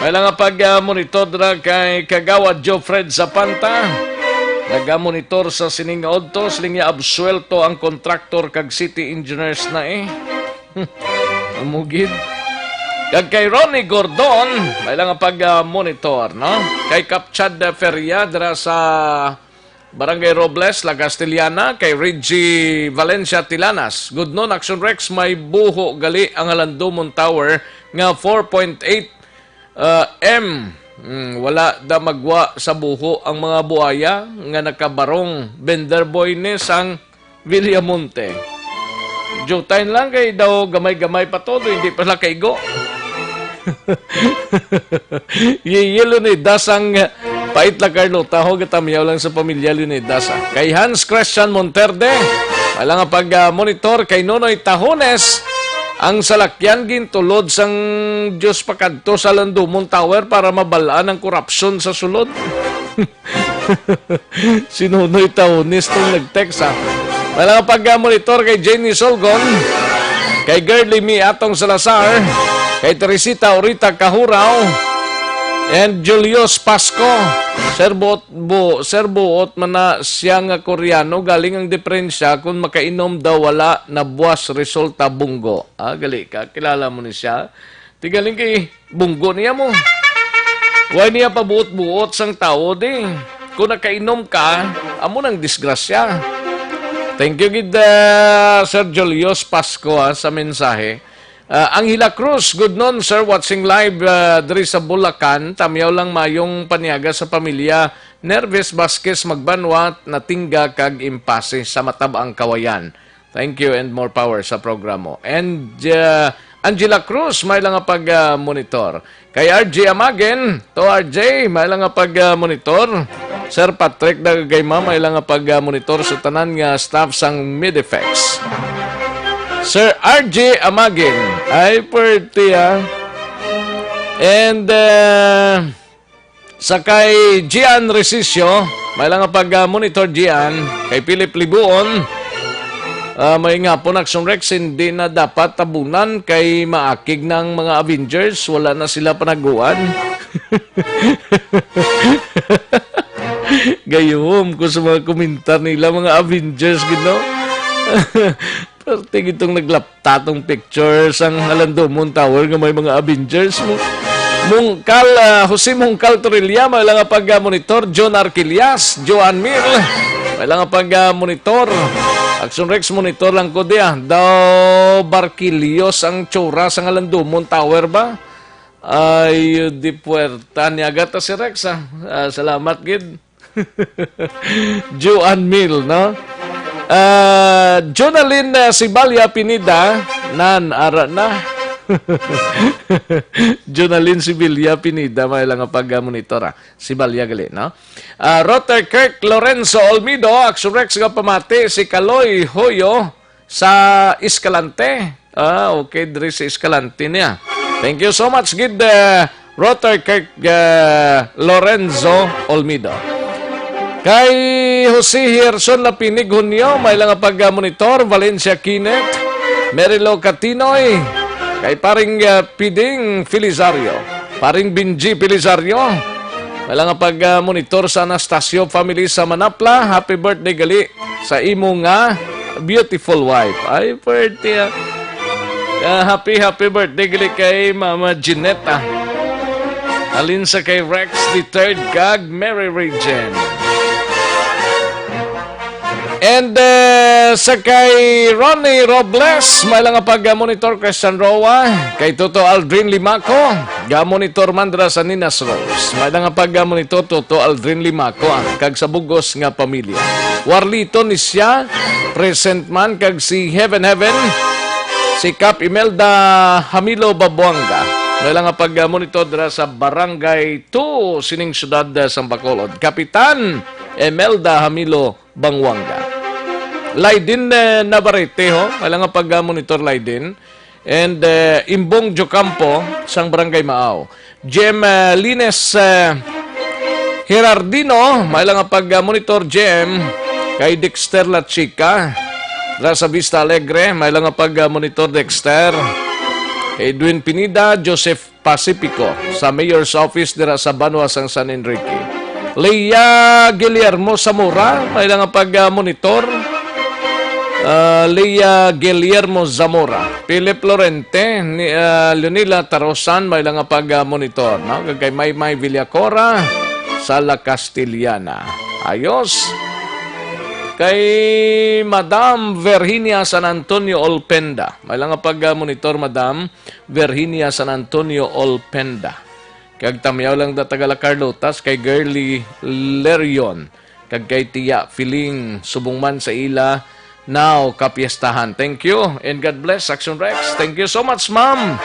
May lang pag-monitor na kay Kagawad Joe Fred Zapanta. Nag-monitor sa sining odto, siling absuelto ang kontraktor kag city engineers na Umugid. Kag kay Ronnie Gordon, may lang pag-monitor, no? Kay Kapchad Feria dira sa Barangay Robles, La Castellana, kay Reggie Valencia Tilanas. Good noon, Action Rex, may buho gali ang Alandomon Tower nga 4.8 wala da magwa sa buho ang mga buaya nga nakabarong vendor boy ni sang Villamonte. Jotain lang kay daw gamay-gamay pa todo, hindi pala kaigo. Yelo ni dasang pait la Carlo taho gatamiyaw lang sa pamilya ni Dasa. Kay Hans Christian Monterde, wala nga pag-monitor kay Nonoy Tahones. Ang salakyan gintulod sang Diyos pakadto sa Landumon Tower para mabalaan ang korupsyon sa sulod. Sinunoy Taonis itong nag-text Wala nga pag-monitor kay Jenny Solgon, kay Girly Mi Atong Salazar, kay Teresita Orita Kahuraw, and Julius Pasco. Serbuot man na siya nga Koreano, galing ang diferensya kung makainom daw wala na buwas resulta bunggo. Gali ka, kilala mo ni siya. Tigaling kay bunggo niya mo. Huwag niya pabuot-buot sang tao di. Kung nakainom ka, amo nang disgrasya. Thank you gid Sir Julius Pasco sa mensahe. Angela Cruz, good noon sir, watching live diri sa Bulacan. Tamiyaw lang mayong paniaga sa pamilya Nerves Vasquez Magbanwa, Natingga kag Impase sa Matabang Kawayan. Thank you and more power sa programo. And Angela Cruz, may lang pag-monitor. Kay RJ Amagen, to RJ, may lang pag-monitor. Sir Patrick Dagagayma, may lang pag-monitor sa tanan nga staff sang Midefex. Sir RJ Amagin, ay perti And sa kay Gian Resisio, may lang pag-monitor Gian, kay Philip Libuon, may nga po Action Rex, hindi na dapat tabunan kay maakig ng mga Avengers, wala na sila panaguan. Gayom ko sa mga komentar nila, mga Avengers, gino. Perting itong naglaptatong pictures ang Alandomon Tower nga may mga Avengers mo. Jose Mungkal Torilla, may lang pag-monitor. John Arquilias, Joan Mir, may lang pag-monitor. Action Rex monitor lang ko diya. Daw Barquilios ang tsura sa Alandomon Tower ba? Ay, di puerta niya si Rex salamat gid. Joan Mir, no? Jonalyn Sibalya Pinida ara na. Jonalyn Sibalya Pinida, may lang pag-monitor Sibalya gali, no? Rotter Kirk Lorenzo Olmido, Action Rex nga pamati si Kaloy Hoyo sa Escalante. Okay, diri sa Escalante niya. Thank you so much gid Rotter Kirk Lorenzo Olmido. Kay Jose Hierson Lapinig Hunyo, may lang pag-monitor. Valencia Kinet, Merilo Catinoy, kay paring Piding Filizario, paring Binji Filizario, may lang pag-monitor sa Anastasio family sa Manapla. Happy birthday gali sa imo nga beautiful wife. Ay, birthday happy birthday gali kay Mama Ginetta. Alin sa kay Rex the Third kag Mary Regine. And sa kay Ronnie Robles, may lang pag-monitor Christian Roa, kay Toto Aldrin Limaco, ga-monitor mandra sa Ninas Rose. May lang pag-monitor Toto Aldrin Limaco, kag sa bugos nga pamilya. Warlito ni siya, present man kag si Heaven, Si Kap Imelda Hamilo Babuanga. May lang nga pag-monitor dira sa Barangay 2, sining syudad sa Bacolod. Kapitan Imelda Hamilo Bangwanga. Laydin Navarrete, ho. May lang nga pag-monitor Laydin. And Imbong Jocampo, sang Barangay Maaw. Jem Lines Gerardino, may lang nga pag-monitor Jem. Kay Dexter La Chica. Dira sa Vista Alegre, may lang nga pag-monitor Dexter. Edwin Pinida, Joseph Pacifico sa Mayor's Office dira sa Banwa, San Enrique. Leia Guillermo Zamora, may lang nga pag-monitor. Leia Guillermo Zamora. Philip Lorente, Leonila Tarosan, may lang nga pag-monitor. No? Kay Maymay Villacora sa La Castellana. Ayos. Kay Madam Virginia San Antonio Olpenda. May lang nga pag-monitor, Madam Virginia San Antonio Olpenda. Kag tamyaw lang da Tagala Carlotas, kay Girly Lerion. Kag kay Tia Filing Subungman sa ila. Now, kapiestahan. Thank you and God bless, Action Rex. Thank you so much, ma'am.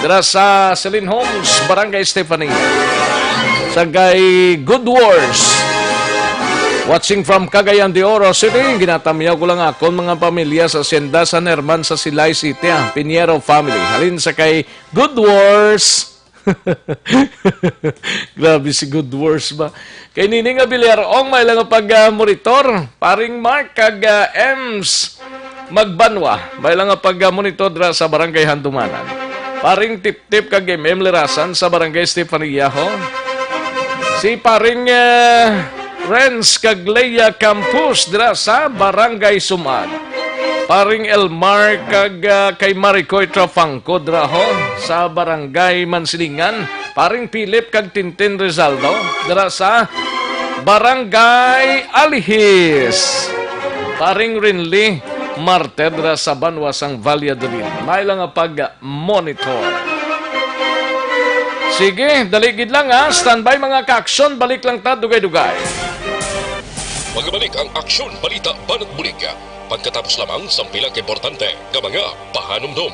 Dira sa Celine Homes, Barangay Stephanie. Sa kay Good Wars. Watching from Cagayan de Oro City, ginatamyaw ko lang ako mga pamilya sa Hacienda San Herman sa Silay City, Pinheiro family. Halin sa kay Good Wars. Grabe si Good Wars ba? Kay Nining Abiliarong, may lang pag-monitor. Paring Mark kag Ems Magbanwa, may lang pag-monitor dra sa Barangay Handumanan. Paring Tip-Tip kag MM Lerasan sa Barangay Stefania ho. Si paring Renz kag Leia Campus dira sa Barangay Sumad. Paring Elmar kag kay Maricoy Trafangco dira ho sa Barangay Mansilingan. Paring Philip kag Tintin Rizaldo dira sa Barangay Alihis. Paring Rinli Marte dira sa Banwasang Valladolid. May lang pag-monitor. Sige, daligid lang ha. Standby mga ka-aksyon. Balik lang ta, dugay-dugay. Magbalik ang Aksyon Balita Banat Bulig. Pagkatapos lamang sa pilang importante ng mga pahanumdum.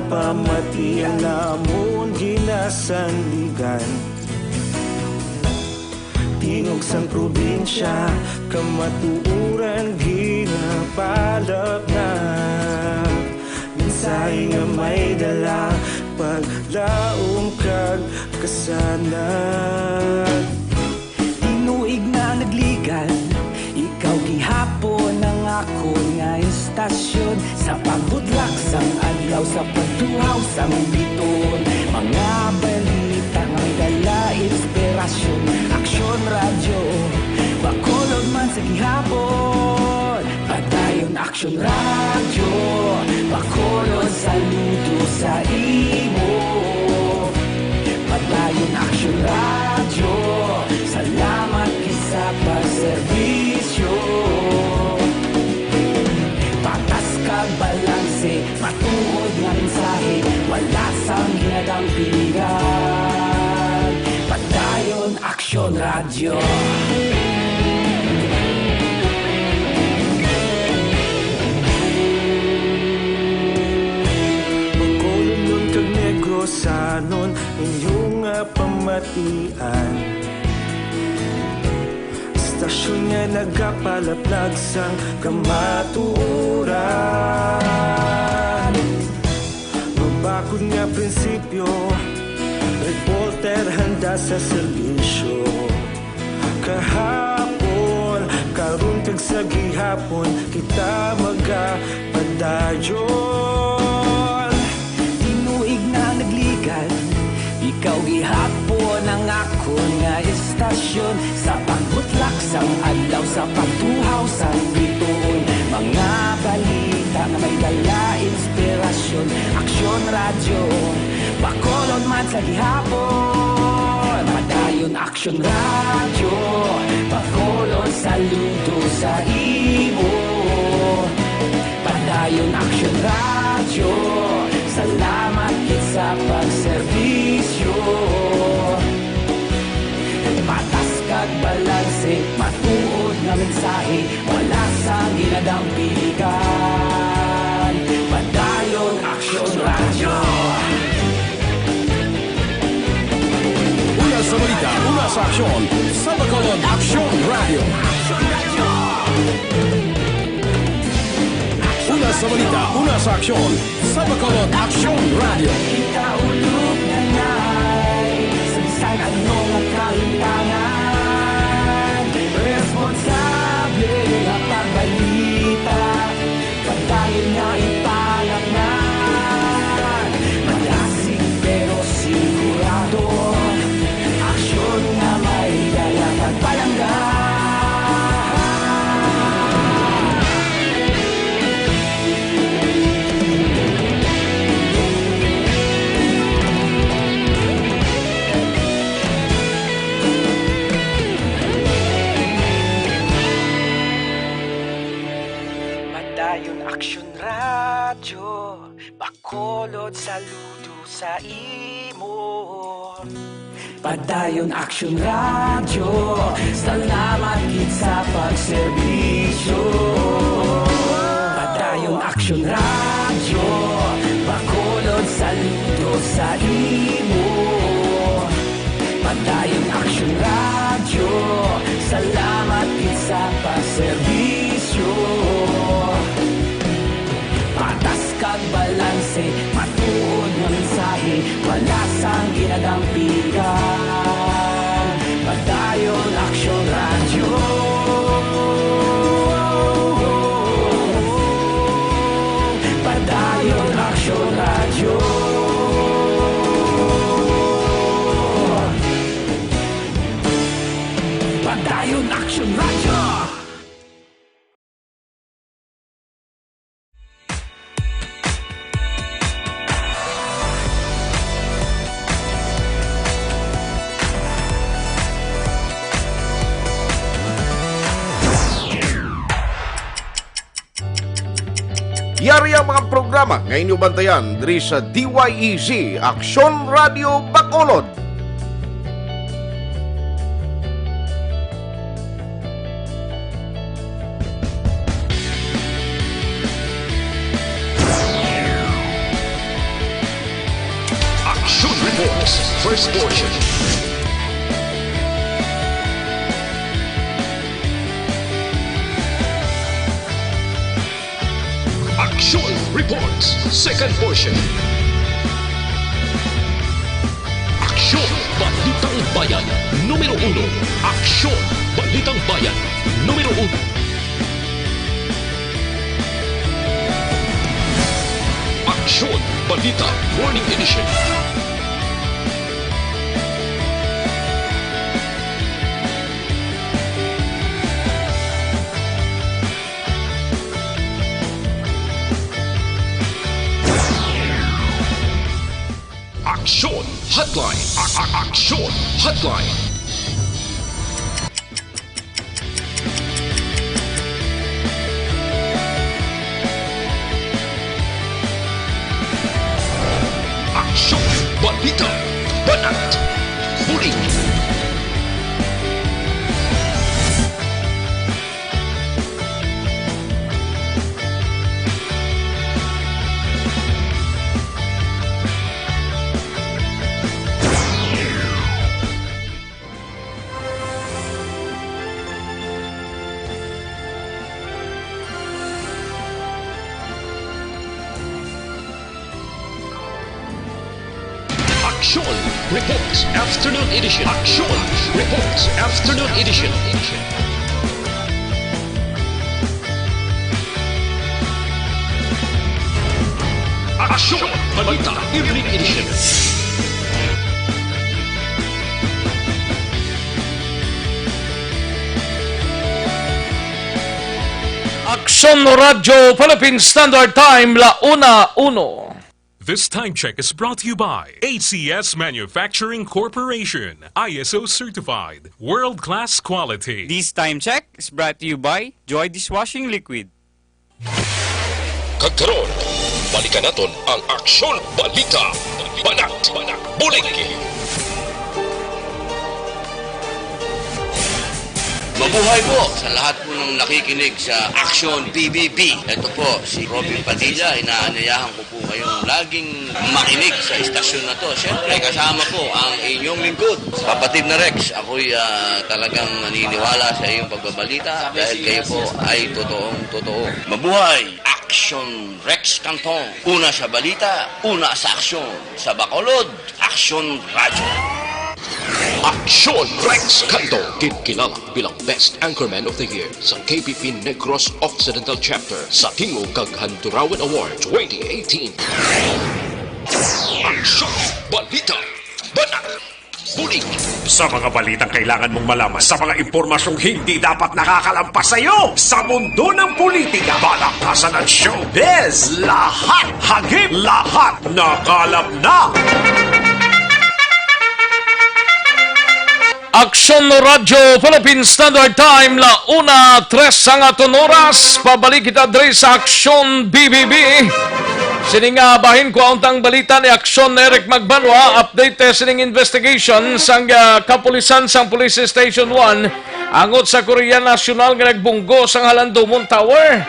Pamati ang lamon ginasandigan. Tingog sang probinsya kamatuuran ginapalap na. Minsay nga may dala paglaom kag kasanag. Tinuig na nagligan, ikaw gihapon ang ako nga nga istasyon sa pagbudlak sang adlaw sa pagtuhaw sang biton. Mga balita nga dala inspirasyon, aksyon radyo Bacolod man sa gihapon. Padayon aksyon radyo Bacolod, saludo sa imo. Padayon aksyon radyo, salamat kisa pagserbisyo. Patas kag balanse, matuod nga mensahe, wala sang ginadang piligan. Padayon aksyon radyo. Sanon inyong pamatian, istasyon nga nagapalaplag sang kamatuoran. Mabakod nga prinsipyo, reporter handa sa serbisyo. Kahapon, karun kag sa gihapon, kita magapadayon. Ikaw gihapon ang ako nga istasyon sa pagbutlak sang adlaw sa pagtuhaw sang bituon. Mga balita na may dala inspirasyon, aksyon radyo Bacolod man sa gihapon. Padayon aksyon radyo Bacolod, saludo sa imo. Padayon aksyon radyo, salamat sa pagserbisyo. Patas kag balanse, matuod nga mensahe, wala sang ginadang piligan. Padayon aksyon radyo. Una sa balita, una sa aksyon, sa Bacolod Aksyon Radio. Una sa balita, una sa aksyon, sa Bacolod Aksyon Radio. Kita ulog na ngay, sansay anong ang kalintangan. Responsable ang pagbalita, pagdayon na ipalaknan. Malasig pero sigurado, aksyon na may dala pagpalanggan. Aksyon radyo Bacolod, saludo sa imo. Padayon aksyon radyo, salamat gid sa pagserbisyo. Padayon aksyon radyo Bacolod, saludo sa imo. Padayon aksyon radyo, salamat gid sa pagserbisyo. Patas kag balanse, matuod nga mensahe, wala sang ginadampigan. Padayon aksyon radyo. Padayon aksyon radyo. Padayon aksyon radyo. Yari ang mga programa ngayon nyo bantayan diri sa DYEZ Aksyon Radio Bacolod. Action Reports, first portion. Action Reports, second portion. Aksyon Balitang Bayan, numero 1. Aksyon Balitang Bayan, numero 1. Aksyon Balita Morning Edition. Aksyon Hotline. Aksyon Hotline. Aksyon Balita Banat Huling. Aksyon Reports Afternoon Edition. Aksyon Reports Afternoon Edition. Aksyon Balita Evening Edition. Aksyon Radio Philippine Standard Time, La Una Uno. This time check is brought to you by ACS Manufacturing Corporation, ISO certified, world-class quality. This time check is brought to you by Joy Dishwashing Liquid. Kagkaroon, balikan naton ang Aksyon Balita Banat Bulig. Mabuhay po sa lahat po ng nakikinig sa Action PBB. Ito po, si Robin Padilla. Inaanyayahan ko po kayong laging makinig sa istasyon na to. Siyempre, kasama po ang inyong lingkod. Kapatid na Rex, ako'y talagang naniniwala sa iyong pagbabalita dahil kayo po ay totoong-totoo. Mabuhay! Action Rex Cantong. Una sa balita, una sa aksyon. Sa Bacolod, Action Radio. Aksyon Rex Canto, kinkilala bilang Best Anchorman of the Year sa KPP Negros Occidental Chapter sa Tingog kag Handurawan Award 2018. Aksyon Balita Banat Bulig. Sa mga balitang kailangan mong malaman, sa mga impormasyong hindi dapat nakakalampas sa iyo, sa mundo ng politika, balakasan at showbiz, lahat hagip, lahat nakalap na. Aksyon Radio Philippine Standard Time, La Una, 3 ang aton oras. Pabalik kita diri sa Aksyon BBB. Siningabahin ko ang tang balita ni Aksyon Eric Magbanwa. Update sining investigation sang kapulisan sang Police Station 1 angot sa Korea National nga nagbunggo sang Halandumon Tower.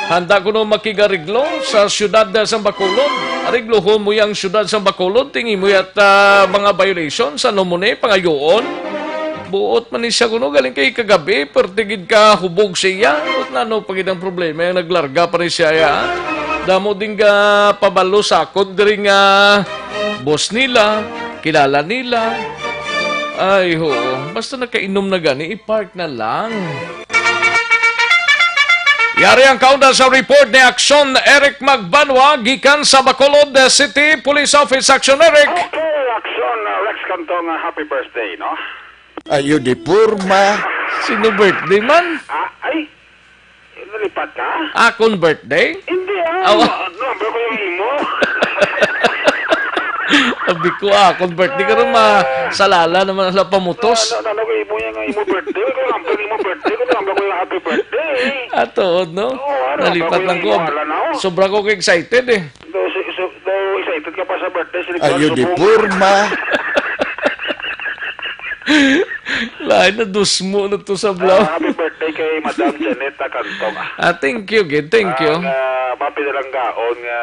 Handa ko no makigariglo sa siyudad sa Bacolod. Ariglohon mo yung siyudad sa Bacolod. Tingin mo yat mga violations. Ano mo na pangayoon? Buot man siya kuno galing kay kagabi pertigid ka hubog siya ut nano pagid ang problema yung naglarga pa rin siya ya. Damo din ka pabalo sakot diri nga boss nila kilala nila ay ho basta nakainom na gani i-park na lang. Yari ang kaunda sa report ni Aksyon Eric Magbanwa gikan sa Bacolod City Police Office. Aksyon Eric. Okay, Aksyon Rex Cantong, happy birthday, no? Ayo di purma. Sino birthday man? Ay, nalipat ka? Akon birthday? Hindi Awa. Number ko yung imo. Sabi ko, akon birthday ka rin masalala naman sa pamutos. Nalo ko imo yung imo birthday. Ko number imo birthday. Ko number ko yung happy birthday. Ato, no? Nalipat lang ko. Sobra ko excited eh. Do excited ka pa sa birthday. Ayo di purma. Lain na dusmo na to sa vlog. Happy birthday kay Madam Janeta Cantong. Thank you, Gid. Thank you. Mapidalang gaon nga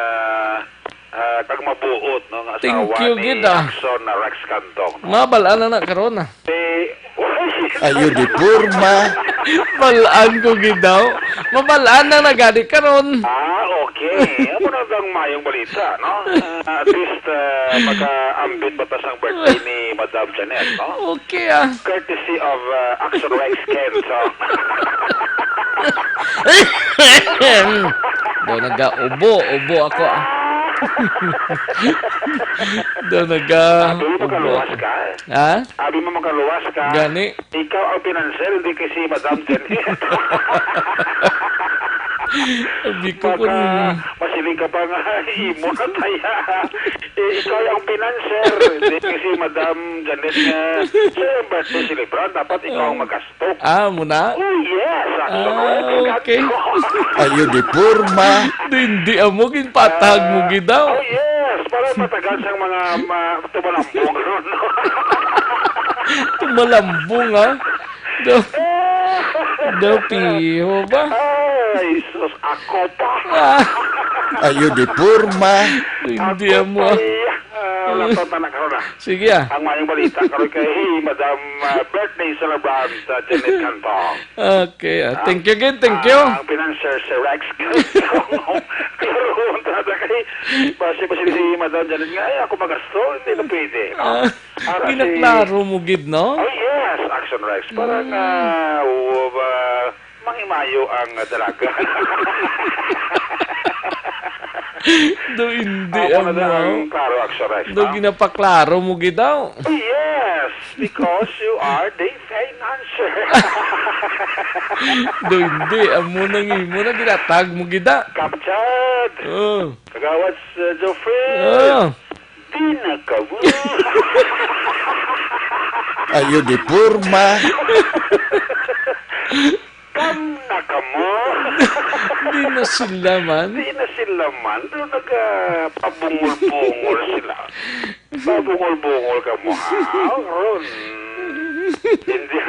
kag mabuot no nga Thank asawa you, ni Gid, Aksyon na Rex Cantong. Mabalaan na karon na. Ayo di purma. Balaan ko, Gid daw. Mabalaan na nagadi karon. Okay. Ano na bang mayong balita, no? At least magka-ambit batas ang birthday ni Madam Janet, no? Okay, Courtesy of Action Rex Cantong. Do nag-ubo ako. Daw naga... Abi mo makaluwas ka. Ha? Abi mo makaluwas ka. Gani. Ikaw ang pinanser, hindi kasi Madam Janet. Abi ko kung... Masiling ka pa nga, imo na taya. Ikaw ang pinanser, hindi kasi Madam Janet nga. Sa iyong birthday celebrant, dapat ikaw ang magastok. Muna? Oh, yes. Okay. Ayo di purma. Hindi amo ginpatag mo gidaw. Oh, yes. Para matagal siyang mga tumalambong. Tumalambong, ha? Daw piho ba? Ay, sus, ako pa. Ayo di purma. Hindi amo. Laptop na nakaroon na. Sige Ang mayang balita karoon kay Madam birthday celebrant Janet Cantong. Okay. Thank you again. Thank you. Ang pinanser si Rex Cantong. Karoon tada kay basi si Madam Janet nga, ay ako magasto, hindi na pwede. Ginaklaro mo gid, no? Oh yes, Action Rex. Parang mangimayo ang dalaga. Do hindi Ako na amo. ang klaro, Action Rex. Do ginapaklaro mo gid daw. Oh, yes, because you are the financer. Do hindi amo nang imo na ginatag mo gida. Kapchad. Oh. Kagawad Joffrey. Oh. Di na ka mo. Ayo di purma. Kam na ka mo. Di na sila man. Di na sila man. Doon nagpabungol-bungol sila. Pabungol-bungol ka mo. Ron. Hindi.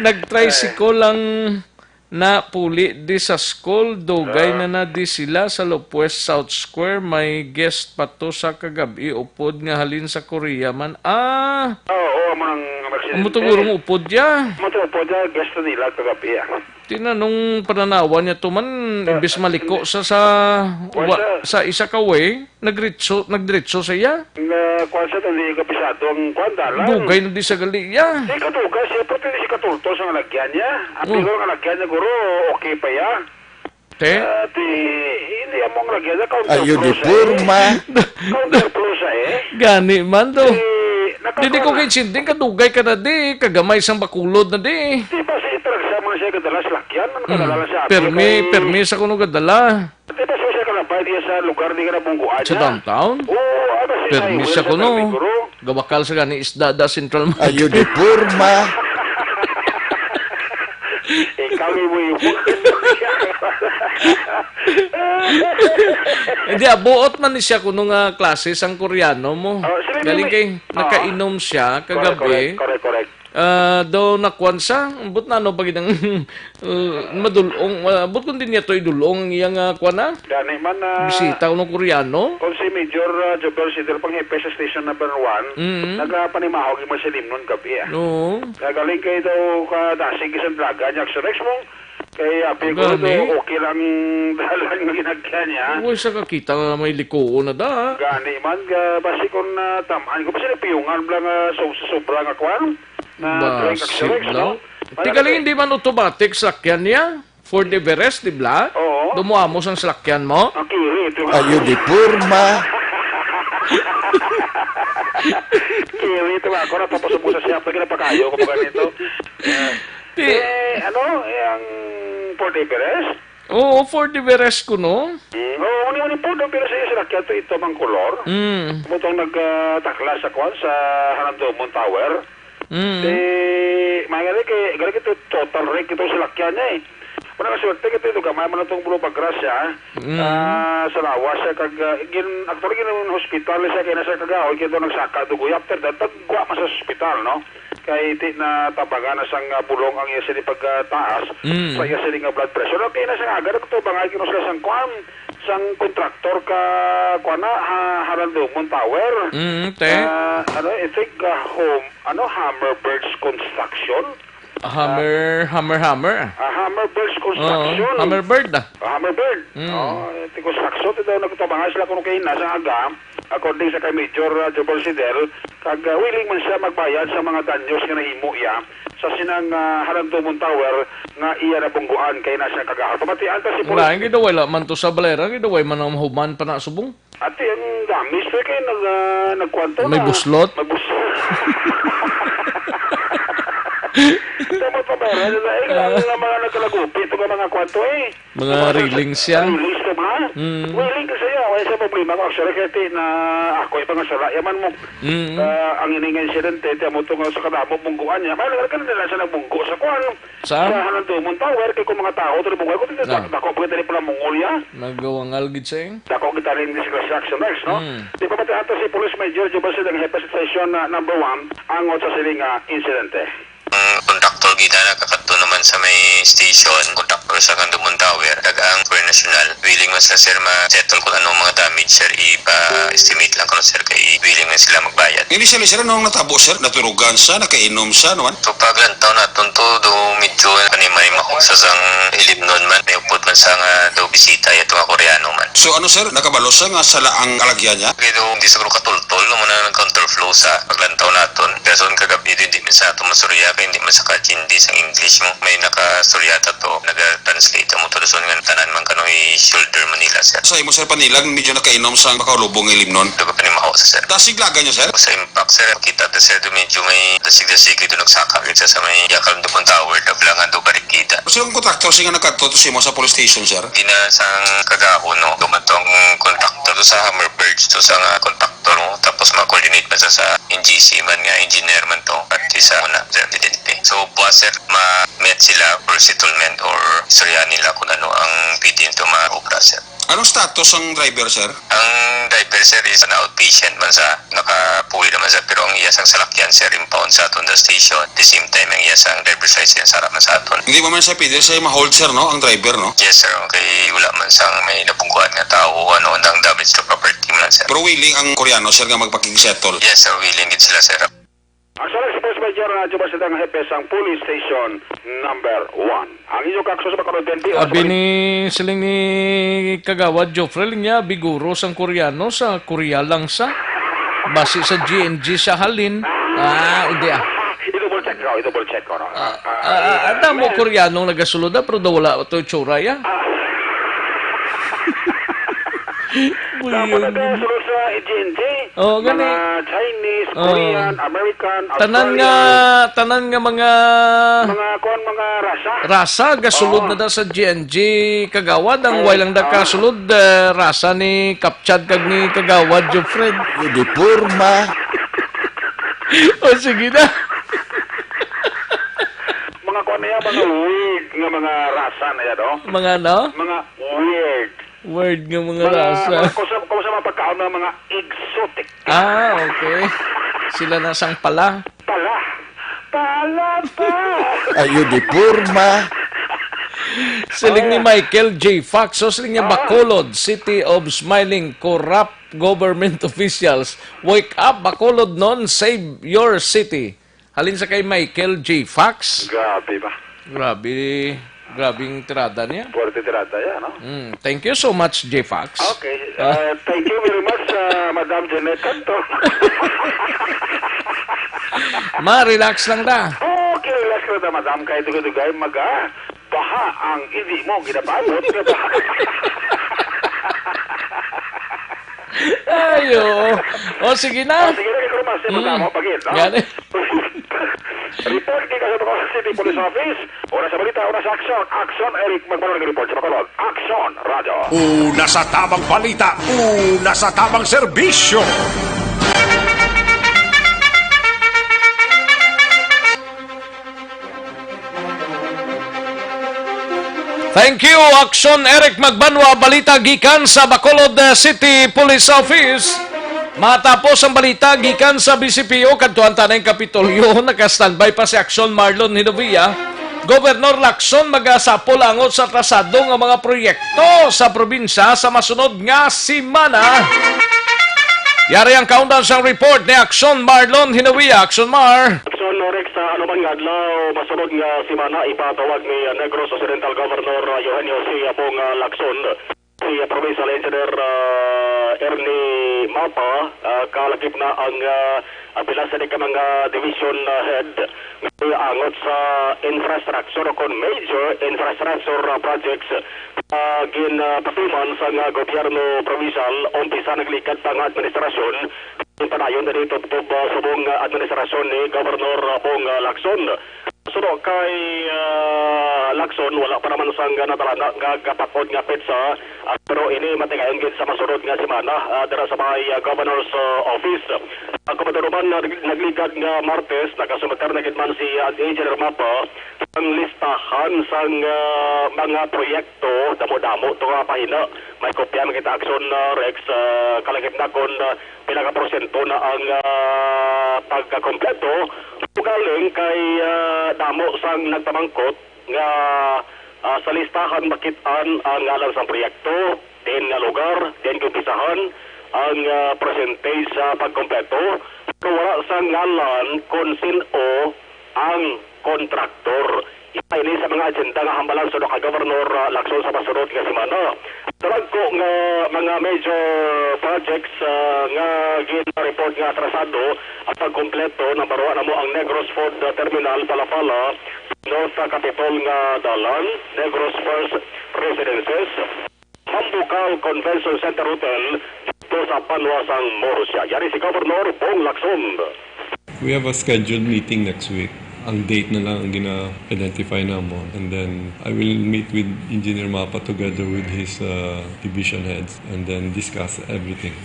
Nag-tricycle lang na puli di sa school. Dugay na di sila sa Lopwest South Square. May guest pa to sa kagabi. Upod nga halin sa Korea man. Oo, manang aksidente. Mutugurong upod ya. Mutugurong ya. Guest na nila kagabi. Tinanong pananawan niya to man, imbis maliko sa isa ka way, nagdiretso sa iya. Kwan siya, hindi ka pisado ang kwan dalang. Dugay na di sa gali iya. Di ka dugay, siyempre hindi si katultos ang alagyan niya. Ang pilo ang alagyan niya, guro, okay pa ya. Hindi among alagyan niya, Ayo di purma. Counter plus Gani man do. Hindi ko kaitsinding kadugay ka na di, kagamay sang bakulod na di. Di ba siya talaga mo siya kadalas lakyan? Ano kadala siya? Permi sa kuno gadala. Di ba siya kalabay diya sa lugar di ka na bungguan Sa downtown? Oo, ano siya? Permi sa kuno. Gabakal sa gani isda da Central Market. Ayo di purma. Ikaw mo yung Hindi, buot man ni siya kuno nga klase sang Koreano mo. Galing kay nakainom siya kagabi. Correct. Daw nakuan sa, but na ano pagid ang madulong, but kung din niya to idulong iyang kuan na? Gani man bisita ko ng Koreano. Kung si Major Jobel Sidel pang hepe sa station number 1, nagpanimahog yung masalim nun gabi. Oo. Galing kayo daw kadasig isang draga niya sa Rex mo. Kaya apiguro daw okay lang dalang na ginagyan niya. Uy, sa kakita nga may liko na da. Gani man, basi kung tamaan ko, basi napiyungan lang sobra nga kwan. Basit daw. Tigaling hindi man automatic sakyan niya. For the Everest, di ba? Oo. Dumuamos ang sakyan mo. Ang kiri. Ayo di purma. Kiri, ito ako na tapos mo sa siya. Pagka napakayo ko pa ganito. Ang Fort Everest? Oo, Fort Everest ko, no? Oo, ni po doon pero sa sinakyan ito mang kolor. Butong nagtakla sa kwan sa Harandomon Tower. Mga gali ito total rake ito sinakyan niya eh. Muna kasi wagte ito gamay mo na itong Blue Bagrasya sa lawas siya actually ginawa hospital siya kaya nasa kagahoy kaya ito nagsaka dugoy after that tagwa mas sa hospital no kay iti na tabaga na sang bulong ang iya sini pagtaas sa iya sini nga blood pressure okay na sang agad ito bangay kino sila sang kwan sang kontraktor ka kwana Harandomon Tower I think Hammerberg's Construction Hammer. Hammerbirds Construction. Hammerbird ah. Hammerbird. Construction ito nagtabangan sila kuno kay nasa aga. According sa kay Major Jobal Sidel, kag willing man siya magbayad sa mga danyos nga nahimo iya sa sinang Halandomon Tower nga iya na bungguan kay nasa kagaha. Pamatian ta si Wala, ang gidaway la man to sa balera, gidaway man ang human pa na subong. Ate, ang gamis kay nagkwanto na. May buslot. May buslot. Tama pa ba? Ang mga nagkalagupit ito mga kwanto eh. Mga railings siya. Railings ka ba? Willing ka siya. Wala sa problema ko. Actually, kaya na ako yung pangasala. Yaman mo. Ang ining incident, tiya mo ito sa kadamo, bungguan niya. May nagkaroon nila siya nagbunggo sa kwan. Sa Halandomon Tower. Kaya kung mga tao, ito bungguan ko. Dako pa kita rin pala Mongolia. Nagawang algid siya eh. Dako kita rin this construction next, no? Di pa pati ato si Police Major Jobal Sidel, Hepe Station number 1, ang sa siling incidente. Kontraktor kita nakakadto naman sa may station, kontraktor sa Halandomon Tower, dagang for national. Willing man sila sir ma-settle kung anong mga damage sir, ipa-estimate lang kung sir kay willing man sila magbayad. Initially sir, anong natabo sir? Naturugan siya, nakainom siya naman? So paglantaw na tunto do medyo panimay makusa sang ilibnon man, may upod man sa nga daw bisita ito nga Koreano man. So ano sir, nakabalo siya nga sala ang alagyan niya? Kaya daw hindi siguro katultol no muna ng counterflow sa paglantaw naton. Kaso kagabi hindi man sa ato masurya kaya hindi man sa kachindi sa English mo. May nakasuryata to, nag-translate mo to doon nga tanan man kano'y shoulder Manila sir. Sa imo sir panilag, medyo nakainom sa makaulubong ilimnon? Ito ka panimahaw sa sir. Dasiglagan niya sir? Sa impact sir, kita ta sir doon medyo may dasig-dasig ito nagsakakit sa may Halandomon Tower, dablangan do barikita. So yung kontraktor siya nga nagkatuto siya mo sa police station sir? Ginasang kagaho no, dumatong kontraktor sa Hammerbirds to sa nga kontraktor mo, tapos ma-coordinate pa sa NGC man nga, engineer man to, at sa una, sir, evidently. So, buwas sir, ma-met sila for settlement or istorya nila kung ano ang pwede nito ma-obra sir. Anong status ang driver sir? Ang driver sir is an outpatient man sa nakapuwi naman sir, pero ang iyasang salakyan sir impound sa aton the station. At the same time, ang iyasang driver's license sarap man sa aton. Hindi ba man siya pwede siya ma-hold sir no, ang driver no? Yes sir, okay, wala man sang may napungguan nga tao, ano, ang damage to property man sir. Pero willing ang Koreano sir nga magpakig-settle? Yes sir, willing din sila sir. Ang Police Major Jobal Sidel, Hepe sang Police Station number 1. Ang inyong kakso sa Bacolod. Abi ni siling ni Kagawad Joffrey niya biguro sang Koreano sa Korea lang sa base sa GNG sa halin. Hindi I-double check ko. Ada mo Koreanong nagasulod pero daw wala ito tsura ya. Dapat nagasulod sa GNG. Gani. Mga Chinese, Korean, American, Tanan nga mga rasa. Rasa gasulod na da sa GNG Kagawad ang wailang da kasulod rasa ni Kapchad kag ni Kagawad Joffred. Uniforma. Sige na. Mga mga weird nga mga rasa na yan, no? Mga ano? Mga weird. Word nga mga rasa. Kung sa mapagkaon ng mga exotic. Okay. Sila na sang pala. Pala pa. Uniforma. Siling ni Michael J. Fox. So siling niya Bacolod, City of Smiling, Corrupt Government Officials. Wake up, Bacolod non, save your city. Halin sa kay Michael J. Fox. Grabe ba? Grabing tirada niya. Forte tirada yan, no? Thank you so much, J. Fox. Okay. Thank you very much, Madam Janet Canto. Relax lang da. Okay, relax lang da, Madam. Kahit dugay baha ang hindi mo ginapalot. Ayo. Sige na. Sige na, ikaw naman. Sige na, pagin. Gani. Report kay sa Bacolod City Police Office. Una sa balita, una sa aksyon. Aksyon, Eric Magbalon report sa Bacolod. Aksyon, radyo. Una sa tamang balita, una sa tamang serbisyo. Thank you, Aksyon Eric Magbanwa. Balita gikan sa Bacolod City Police Office. Matapos ang balita gikan sa BCPO kadtuan tanay Kapitolyo, naka-standby pa si Aksyon Marlon Hinovia. Gobernador Lacson magasapol angot sa trasado nga mga proyekto sa probinsya sa masunod nga semana. Yari ang countdown sa report ni Aksyon Marlon Hinovia. Aksyon Mar. Aksyon Lorex sa ano bang kadlaw masunod nga semana ipatawag ni Negros Occidental Governor Eugenio C. Apong Lacson si Provincial Engineer Ernie Mapa kalakip na ang pila sa mga division head angot sa infrastructure kon major infrastructure projects ginpatuman sa gobyerno provincial umpisa naglikad sa administrasyon panayon na dito subong administrasyon ni Governor Apong Lacson. Suno kay Lacson wala pa naman sang natalana gapakod nga petsa pero ini matigayon gid sa masunod nga semana dira sa may Governor's Office. Ang komentaruman nagligad nga Martes nakasumeter na gid man si Engineer Mapa ang listahan sang mga proyekto damo-damo to nga pahina may kopya makita action Rex kalagit na kon pila ka porsyento na ang pagkakompleto galing kay damo sang nagtamangkot nga sa listahan makitaan ang ngalan sa proyekto din nga lugar din kumpisahan ang percentage sa pagkompleto pero wala sa ngalan kung sino ang kontraktor. Isa ini sa mga agenda nga hambalan sa Governor Lacson sa masunod nga semana. Tarag ko nga mga major projects nga gina-report nga atrasado at pagkompleto na baruan na mo ang Negros Ford Terminal Palapala North Capitol nga dalan, Negros First Residences, Mambukaw Convention Center Hotel dito sa Panwasang Morosya. Yari si Governor Bong Lacson. We have a scheduled meeting next week. Ang date na lang ang gina-identify na mo. And then I will meet with Engineer Mapa together with his division heads and then discuss everything,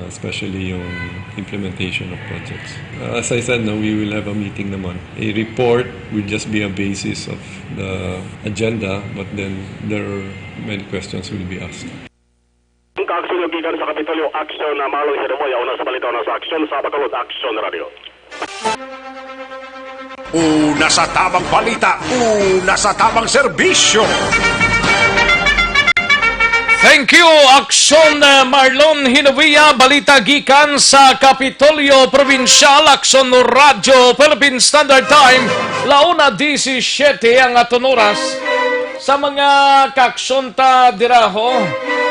especially yung implementation of projects. As I said, no, we will have a meeting naman. A report will just be a basis of the agenda, but then there are many questions will be asked. Ang ka-action yung gigan sa Kapitolyo Action na malong Hiremoya una sa balita na sa Action sa Bacolod Action Radio. Una sa tamang balita, una sa tamang serbisyo. Thank you, Action Marlon Hinovia, balita gikan sa Kapitolyo Provincial, Action Radio, Philippine Standard Time, launa 17 ang aton oras. Sa mga kaaksyon ta diraho,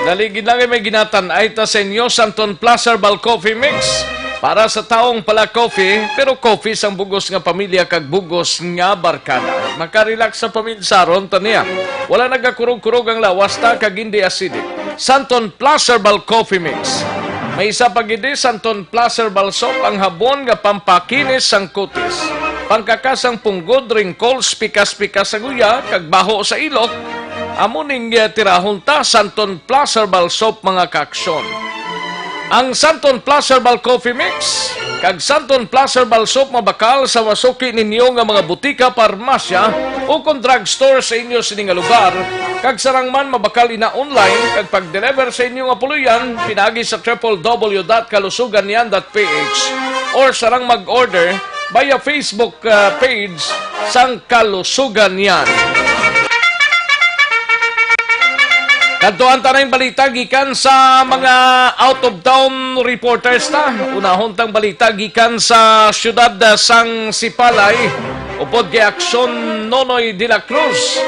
naligid lang may ginatanay ta sa inyo, Santon Plaza Herbal Coffee Mix, para sa taong pala coffee, pero coffee sang bugos nga pamilya kag bugos nga barkada. Makarelax sa paminsaron taniya. Wala nagakurog-kurog ang lawas ta kag hindi acidic. Santon Plus Herbal Coffee Mix. May isa pa gid Santon Plus Herbal Soap ang habon nga pampakinis sang kutis. Pangkakasang punggod, wrinkles, pikas-pikas sa guya kag baho sa ilok. Amuning tirahon ta Santon Plus Herbal Soap mga kaaksyon. Ang Santon Plus Herbal Coffee Mix kag Santon Plus Herbal Soap mabakal sa masuki ninyo nga mga butika, parmasya o kung drugstore sa inyo sining nga lugar. Kag sarangman mabakal ina online kag pag-deliver sa inyo nga puluyan pinagi sa www.kalusuganyan.ph or sarang mag-order via Facebook page sang Kalusugan Yan. Kantuan tanay balita gikan sa mga out-of-town reporters ta. Unahon tang balita gikan sa siyudad sang Sipalay. Upod kay Aksyon Nonoy de la Cruz.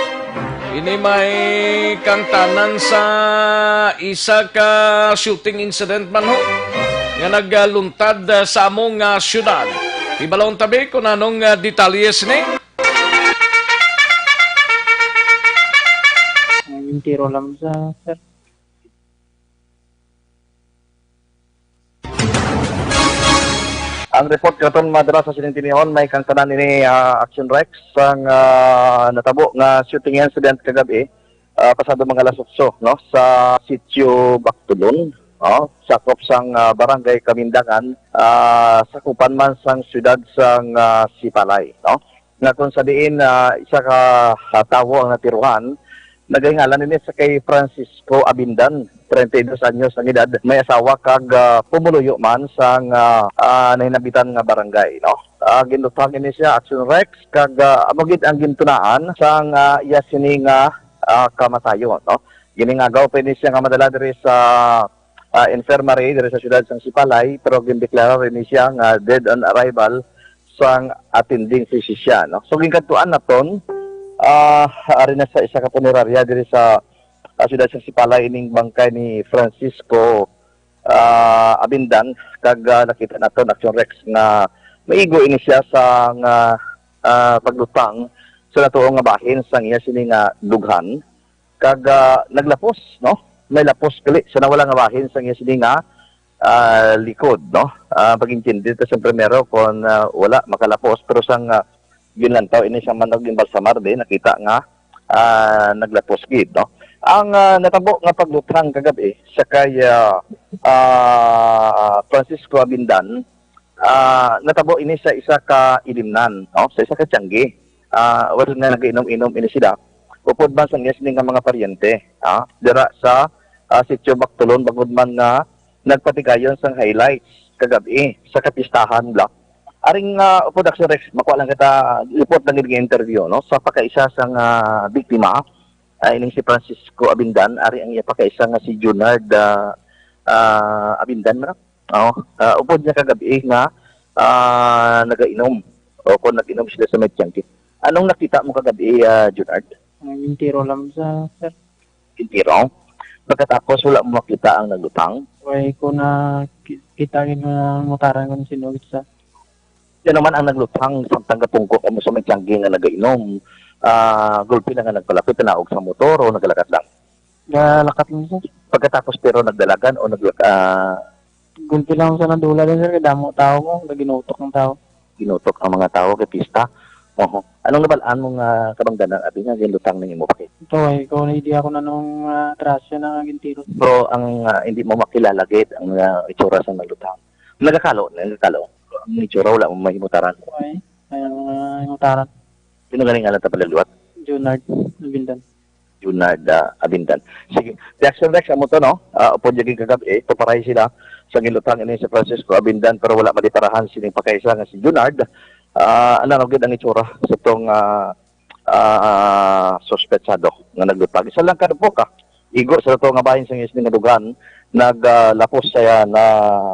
Ini may kangtanan sa isa ka shooting incident man ho. Nga nagluntad sa among siyudad. Ibalong tabi kung anong detalyes ni. Yung tiro lang sa sir. Ang report katon madala sa sinintinihon may kangtanan ini Action Rex sang natabo nga shooting incident kagabi pasado mga alas 8 no sa sitio Bactulon sakop sang barangay Kamindangan sakupan man sang syudad sang Sipalay no nga kung sa diin isa ka tawo ang natiruhan. Nagahingalan nini sa kay Francisco Abindan, 32 anyos ang edad, may asawa kag pumuluyo man sang nahinabitan nga barangay, no? Ginutang ini siya Action Rex kag amogid ang gintunaan sang iya sini nga kamatayon, no? Giningagaw pa ini siya nga madala diri sa infirmary diri sa siyudad sang Sipalay pero gindeklara rin siya nga dead on arrival sang attending physician. No? So, gingkatuan na ton, ari na sa isa ka punerarya diri sa siyudad sa Sipalay ining bangkay ni Francisco Abindan, kag nakita naton Action Rex nga maigo ini siya sa paglutang sa natuong nga bahin sang iya sini nga dughan, kag naglapos, no? May lapos kali sa nawala nga bahin sang iya sini nga likod, no? Pag-intindi ito sa primero kung wala makalapos, pero sang ginlantaw ini siyang manog yung balsamar din, nakita nga naglapos gid, no? Ang natabo nga paglutang kagabi sa kay Francisco Abindan, natabo ini sa isa ka ilimnan, no? Sa isa ka tiyanggi. Wala na nag-inom-inom ini sila. Upod man sa niyas nga mga paryente, dira sa Sitio Bactulon, bagod man nga nagpatigayon sang highlights kagabi sa kapistahan block. Aring upod Action Rex, makuha lang kita report ng interview, no? Sa pakaisa sang biktima, ining si Francisco Abindan, ari ang iya pakaisa nga si Junard Abindan, no? Upod niya kagabi nga nagainom, o kung nag-inom sila sa Medjangkit. Anong nakita mo kagabi, Junard? Yung tiro lang sa sir. Tiro? Pagkatapos wala mo makita ang naglutang? Way ko na kitagin mo na mutaran ko ng sinugit sa. Yan naman ang naglutang sa tanggapungkok mo sa Medjangkit nga nagainom. Gulpi na nga nagpalapit na naog sa motor o naglakat lang? Naglakat lang sir. Pagkatapos pero nagdalagan o Gulpi lang sa nadula din sir, kadamo tao mo, naginutok ng tao. Ginutok ang mga tao kay pista? Oho. Anong nabalaan mong kabangdanan abi nga ginlutang ning imo pakit? Ito ay, kung hindi ako na nung trasya na gintiro. Pero ang hindi mo makilala gid ang itsura sa naglutang. Nagakalo. Ang itsura wala mo mahimutaran. Ay, himutaran. Sino galing alam ta palaluwat? Junard Abindan. Junard Abindan. Sige, Action Rex amo to, no? Upod jaging kagabi, paparay sila sa gilutang ini si Francisco Abindan, pero wala madiparahan sining pakaisa nga si Junard. Ano gid ang itsura sa tong suspetsado nga naglutang. Isa lang kadpo ka. Igo sa to nga bahin sa isning nga dugan, naglapos saya na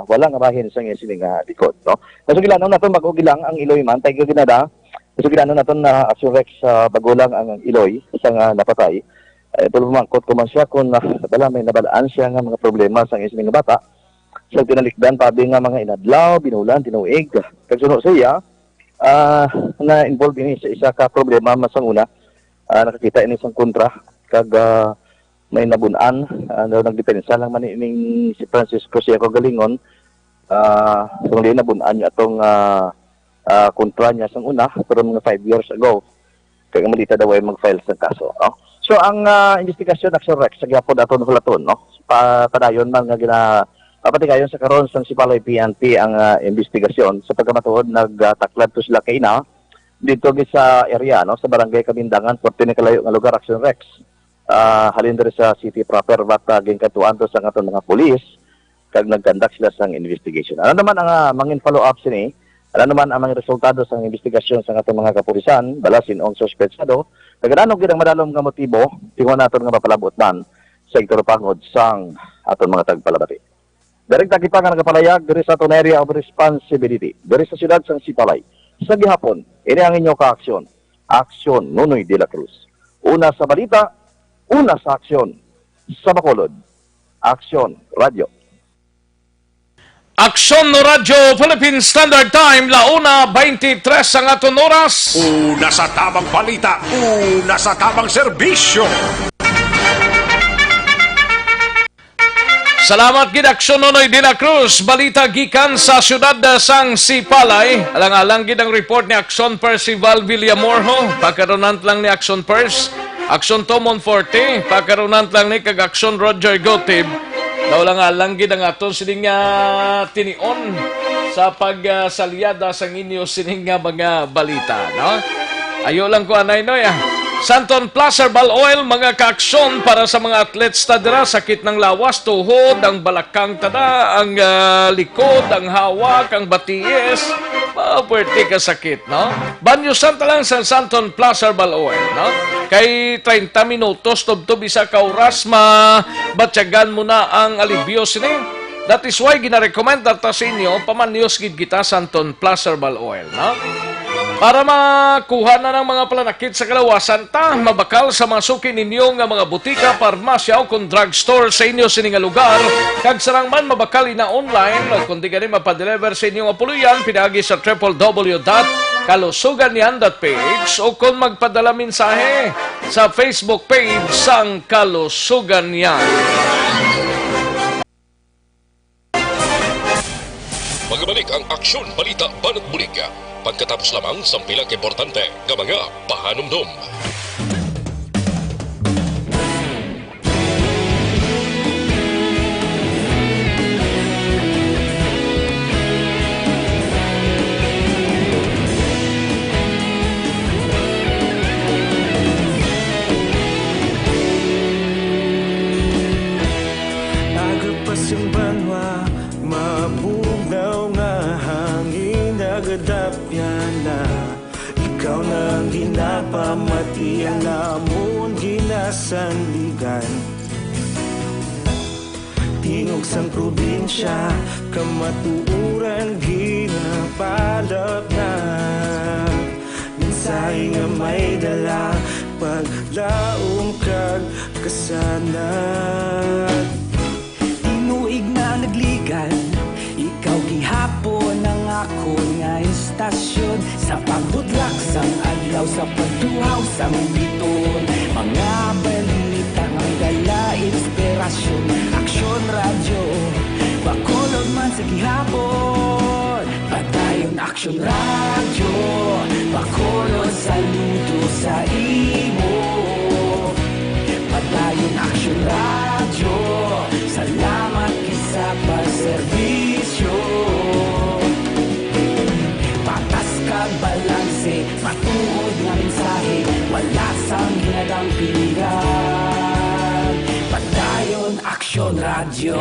wala nga bahin sa isning nga likod, no? Kasi gilanon naton mag-ugilang ang Iloy man, tayo ginada. Kasi gilanon naton na Asurex bagulang ang Iloy isang napatay. Pero mangkot ko man siya kung bala may nabalaan siya nga mga problema sa isning nga bata. Sa tinalikdan pabi nga mga inadlaw, binulan, tinuig. Kag sunod siya na involved ini sa isa ka problema masanguna, nakakita ini isang kontra kag may nabunan, nagdepensa lang man ining si Francisco siya ko galingon, so hindi nabunan niya atong kontra niya sang una, pero mga 5 years ago kaya malita daw ay mag-file sa kaso, no? So ang investigasyon Action Rex sa gyapon aton hulaton, no? Padayon man nga papatigayon sa karon sang Sipalay PNP ang investigasyon sa pagkamatuod nagtaklad to sila kay na dito sa area, no, sa barangay Kabindangan, 40 kalayo nga lugar Action Rex. Halin diri sa city proper bata gingkatuan to sa aton mga pulis kag nagkandak sila sang investigation. Ano naman ang mangin follow up sini? Ano naman ang mga resultado sang investigasyon sa aton mga kapulisan balasin ang suspetsado? Kagano gid ang madalom nga motibo tingon naton nga mapalabot man sa sektor pangod sang aton mga tagpalabati. Direkta kita nga nagapalayag diri sa aton area of responsibility diri sa siyudad sang Sipalay. Sa gihapon, ini ang inyo ka-aksyon. Aksyon Nunoy de la Cruz. Una sa balita, una sa aksyon. Sa Bacolod, Aksyon Radio. Aksyon no Radyo Philippine Standard Time, 1:23 ang aton oras. Una sa tamang balita, una sa tamang serbisyo. Salamat gid Aksyon Nonoy de la Cruz, balita gikan sa siyudad sang Sipalay. Alang-alang gid ang report ni Aksyon Percival Villamorho, pagkarunant lang ni Aksyon Pers. Aksyon Tomon Forte, pagkarunant lang ni kag Aksyon Roger Gotib. Alang-alang gid ang aton sining tinion sa pagsalyada sang inyo sining mga balita, no? Ayo lang ko anay no ya. Santon Plus Herbal Oil, mga kaaksyon para sa mga athletes tadra, sakit ng lawas, tuhod, ang balakang tada, ang likod, ang hawak, ang batiis, pwerte ka sakit, no? Banyusan lang sa Santon Plus Herbal Oil, no? Kay 30 minutos, tubtob isa ka oras, mabatyagan mo na ang alibyo sini. That is why gina-recommend natin sa inyo pamanyos gid kita sa Anton Plus Herbal Oil, no? Para makuha na ng mga pananakit sa kalawasan ta, mabakal sa mga suki ninyo nga mga butika, parmasya o kung drugstore sa inyo sining nga lugar, kag sarang man mabakal na online o kundi gani mapadeliver sa inyo nga puluyan, pinagi sa www.kalusuganyan.ph o kung magpadala mensahe sa Facebook page sang Kalusuganyan. Magbalik ang Aksyon Balita Banat Bulig. Pagkatapos lamang sa pilang importante ng mga pahanumdum. Agapas yung banwa, mabugaw nga hangin, nagadapyan na. Ikaw na ang ginapamatian, namon ginasandigan. Tingog sang probinsya, kamatuuran ginapalap na. Minsay nga may dala, paglaong kag kasanad. Tinuig na nagligan, ikaw gihapon ang ako nga istasyon. Sa pagbudlak sang adlaw, sa pagtuhaw sang biton. Mga balita nga may dala inspirasyon. Aksyon radyo, bakulog man sa gihapon. Padayon Aksyon radyo, bakulog saludo sa imo. Padayon Aksyon radyo, salamat kisa pagserbisyo. Patas kag balanse, matuod nga mensahe, wala sang ginagang pilihan. Padayon Aksyon radyo.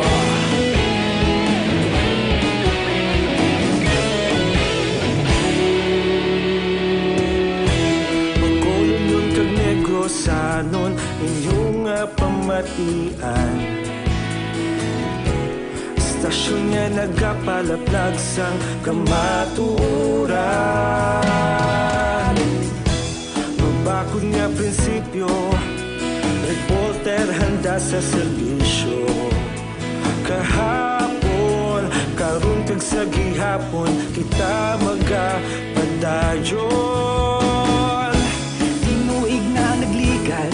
Magkulong nun kag negosanon, inyong pamatian. Istasyon nga nagapalaplag sang kamatuuran. Mabakod nga prinsipyo, reporter handa sa serbisyo. Kahapon, karon kag sa gihapon, kita magapadayon. Tinuig na nagligan,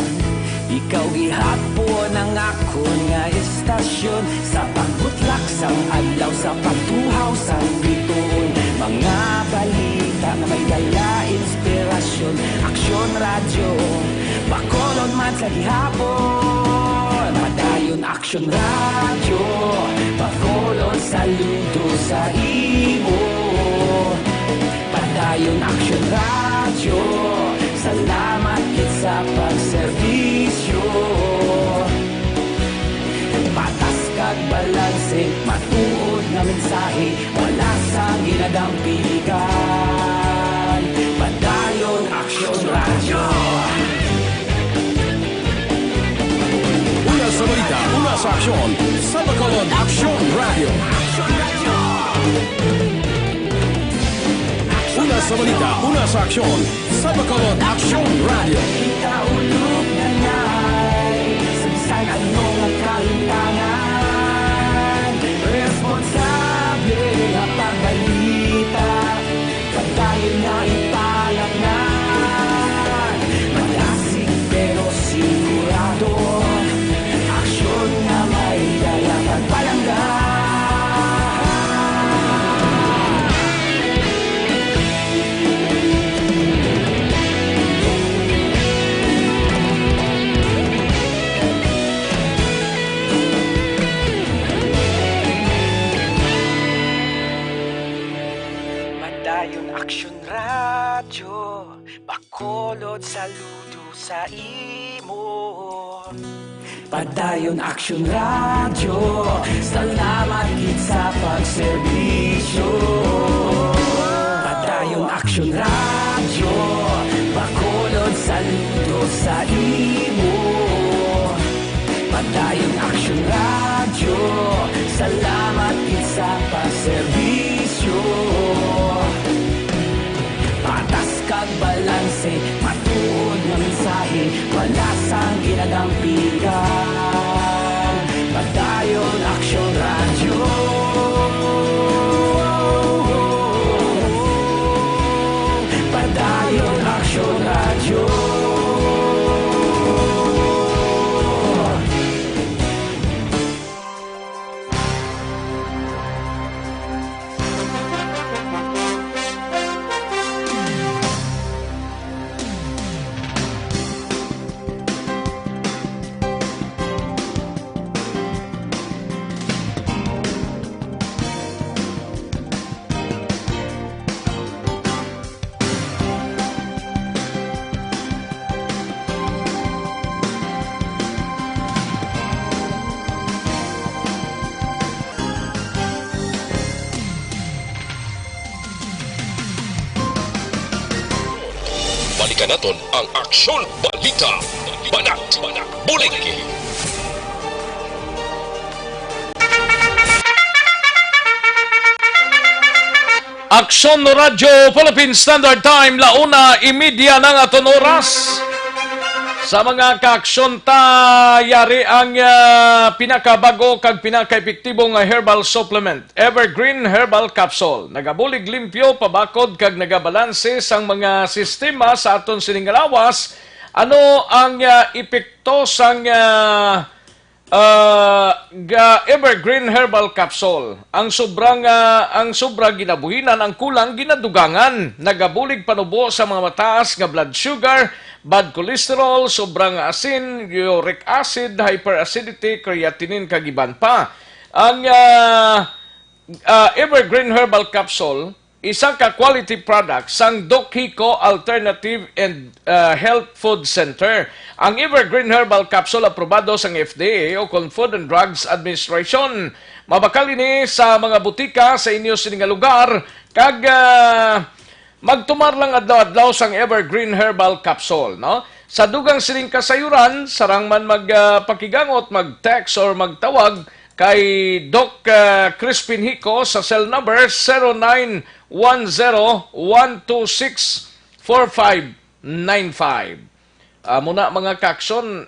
ikaw gihapon ang ako nga istasyon. Sa pagbutlak sang adlaw, sa pagtuhaw sang biton. Mga balita na may dala inspirasyon. Aksyon radyo, bakolod man sa gihapon. Padayon Aksyon radyo, bakolod saludo sa imo. Padayon Aksyon radyo, salamat kit sa pagserbisyo. Patas kag balanse, matuod nga mensahe, wala sang ginagang piligan. Padayon Aksyon radyo. Una sa balita, una sa aksyon, sa Bacolod Aksyon Radio. Una sa balita, una sa aksyon, sa Bacolod Aksyon Radio. Kita ulog na ngay, sabisan ano nga kalintangan. Responsable nga pagbalita, pagdayon na ipalak na. Malasig pero sigurado, aksyon nga may dala pagpalanggan. Padayon Aksyon radyo, bakolod saludo sa imo. Padayon Aksyon radyo, salamat gid sa pagserbisyo. Padayon Aksyon radyo, bakolod saludo sa imo. Padayon Action Radio, salamat sa paserbisyo. Patas kag balanse, matuod nga mensahe, wala sang ginadampikan. Padayon Action Radio. Padayon Action Radio. Balikan naton ang Aksyon Balita. Banat Bulig. Aksyon no Radyo Philippine Standard Time, launa imedya ng aton oras. Sa mga kaaksyon ta, yari ang pinakabago kag pinakaepektibong herbal supplement, Evergreen Herbal Capsule. Nagabulig limpyo, pabakod kag nagabalanse sang mga sistema sa aton siningalawas. Ano ang epekto sang Evergreen Herbal Capsule? Ang sobra ginabuhinan, ang kulang ginadugangan. Nagabulig panubo sa mga mataas nga blood sugar, bad cholesterol, sobrang asin, uric acid, hyperacidity, creatinine, kagiban pa. Ang Evergreen Herbal Capsule, isang ka-quality product sang Doc Hico Alternative and Health Food Center. Ang Evergreen Herbal Capsule aprobado sang FDA o Food and Drugs Administration. Mabakal ini sa mga butika sa inyo sininga lugar kag magtumar lang adlaw-adlaw sang Evergreen Herbal Capsule, no? Sa dugang sining kasayuran, sarang man magpakigangot, mag-text or magtawag kay Doc Crispin Hico sa cell number 0910-126-4595. Muna mga kakson,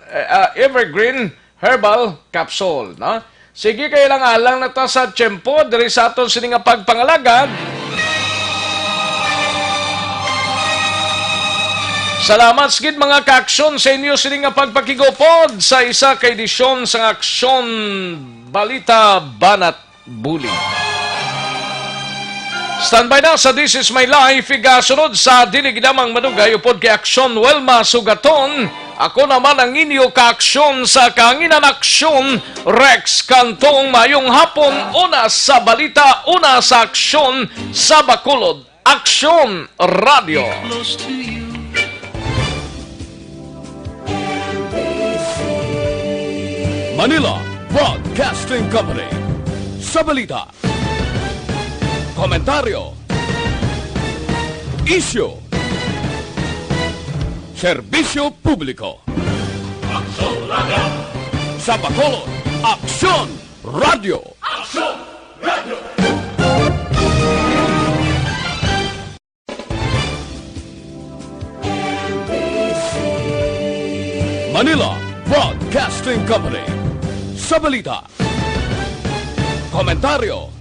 Evergreen Herbal Capsule, no? Sige kayo lang alang na ta sa tiyempo, diri sa aton sining pagpangalagad. Salamat sigid mga kaaksyon sa inyo sining nga pagpakigopod sa isa ka edisyon sa Aksyon Balita Banat Bulig. Standby na sa This Is My Life, igasunod sa diniginamang madugay upod kay Aksyon Welma Sugaton. Ako naman ang inyo kaaksyon sa Kaanginan Aksyon, Rex Cantong. Mayong hapon, una sa balita, una sa aksyon sa Bacolod. Aksyon Radio. Manila Broadcasting Company. Sa balita, komentaryo, isyu, serbisyo publiko. Aksyon Radio. Sa Bacolod, Aksyon Radio. Aksyon Radio. Manila Broadcasting Company. Sa balita, komentaryo,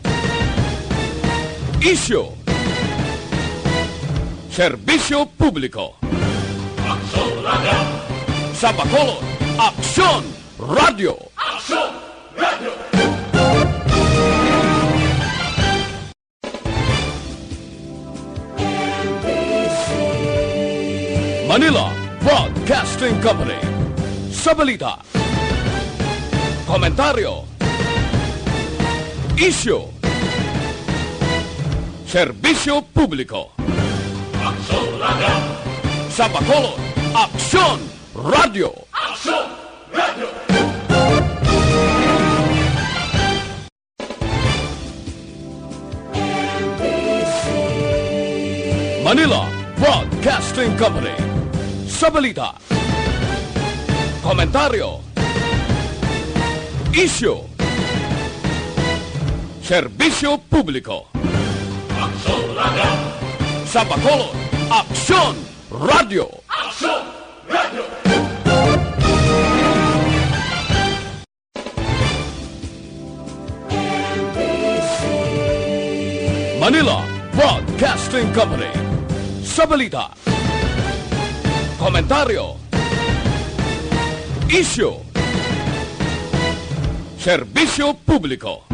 isyu, serbisyo publiko. Aksyon Radio. Sa Bacolod, Aksyon Radio. Aksyon Radio. Manila Broadcasting Company. Sa balita, komentaryo, isyu, serbisyo publiko. Aksyon Radio. Sa Bacolod, Aksyon Radio. Aksyon Radio. Manila Broadcasting Company. Sa balita, komentaryo, Isyu. Serbisyo Publiko. Sa Bacolod, Aksyon Radio. Manila Broadcasting Company. Sa balita, komentaryo, isyu, serbisyo publiko.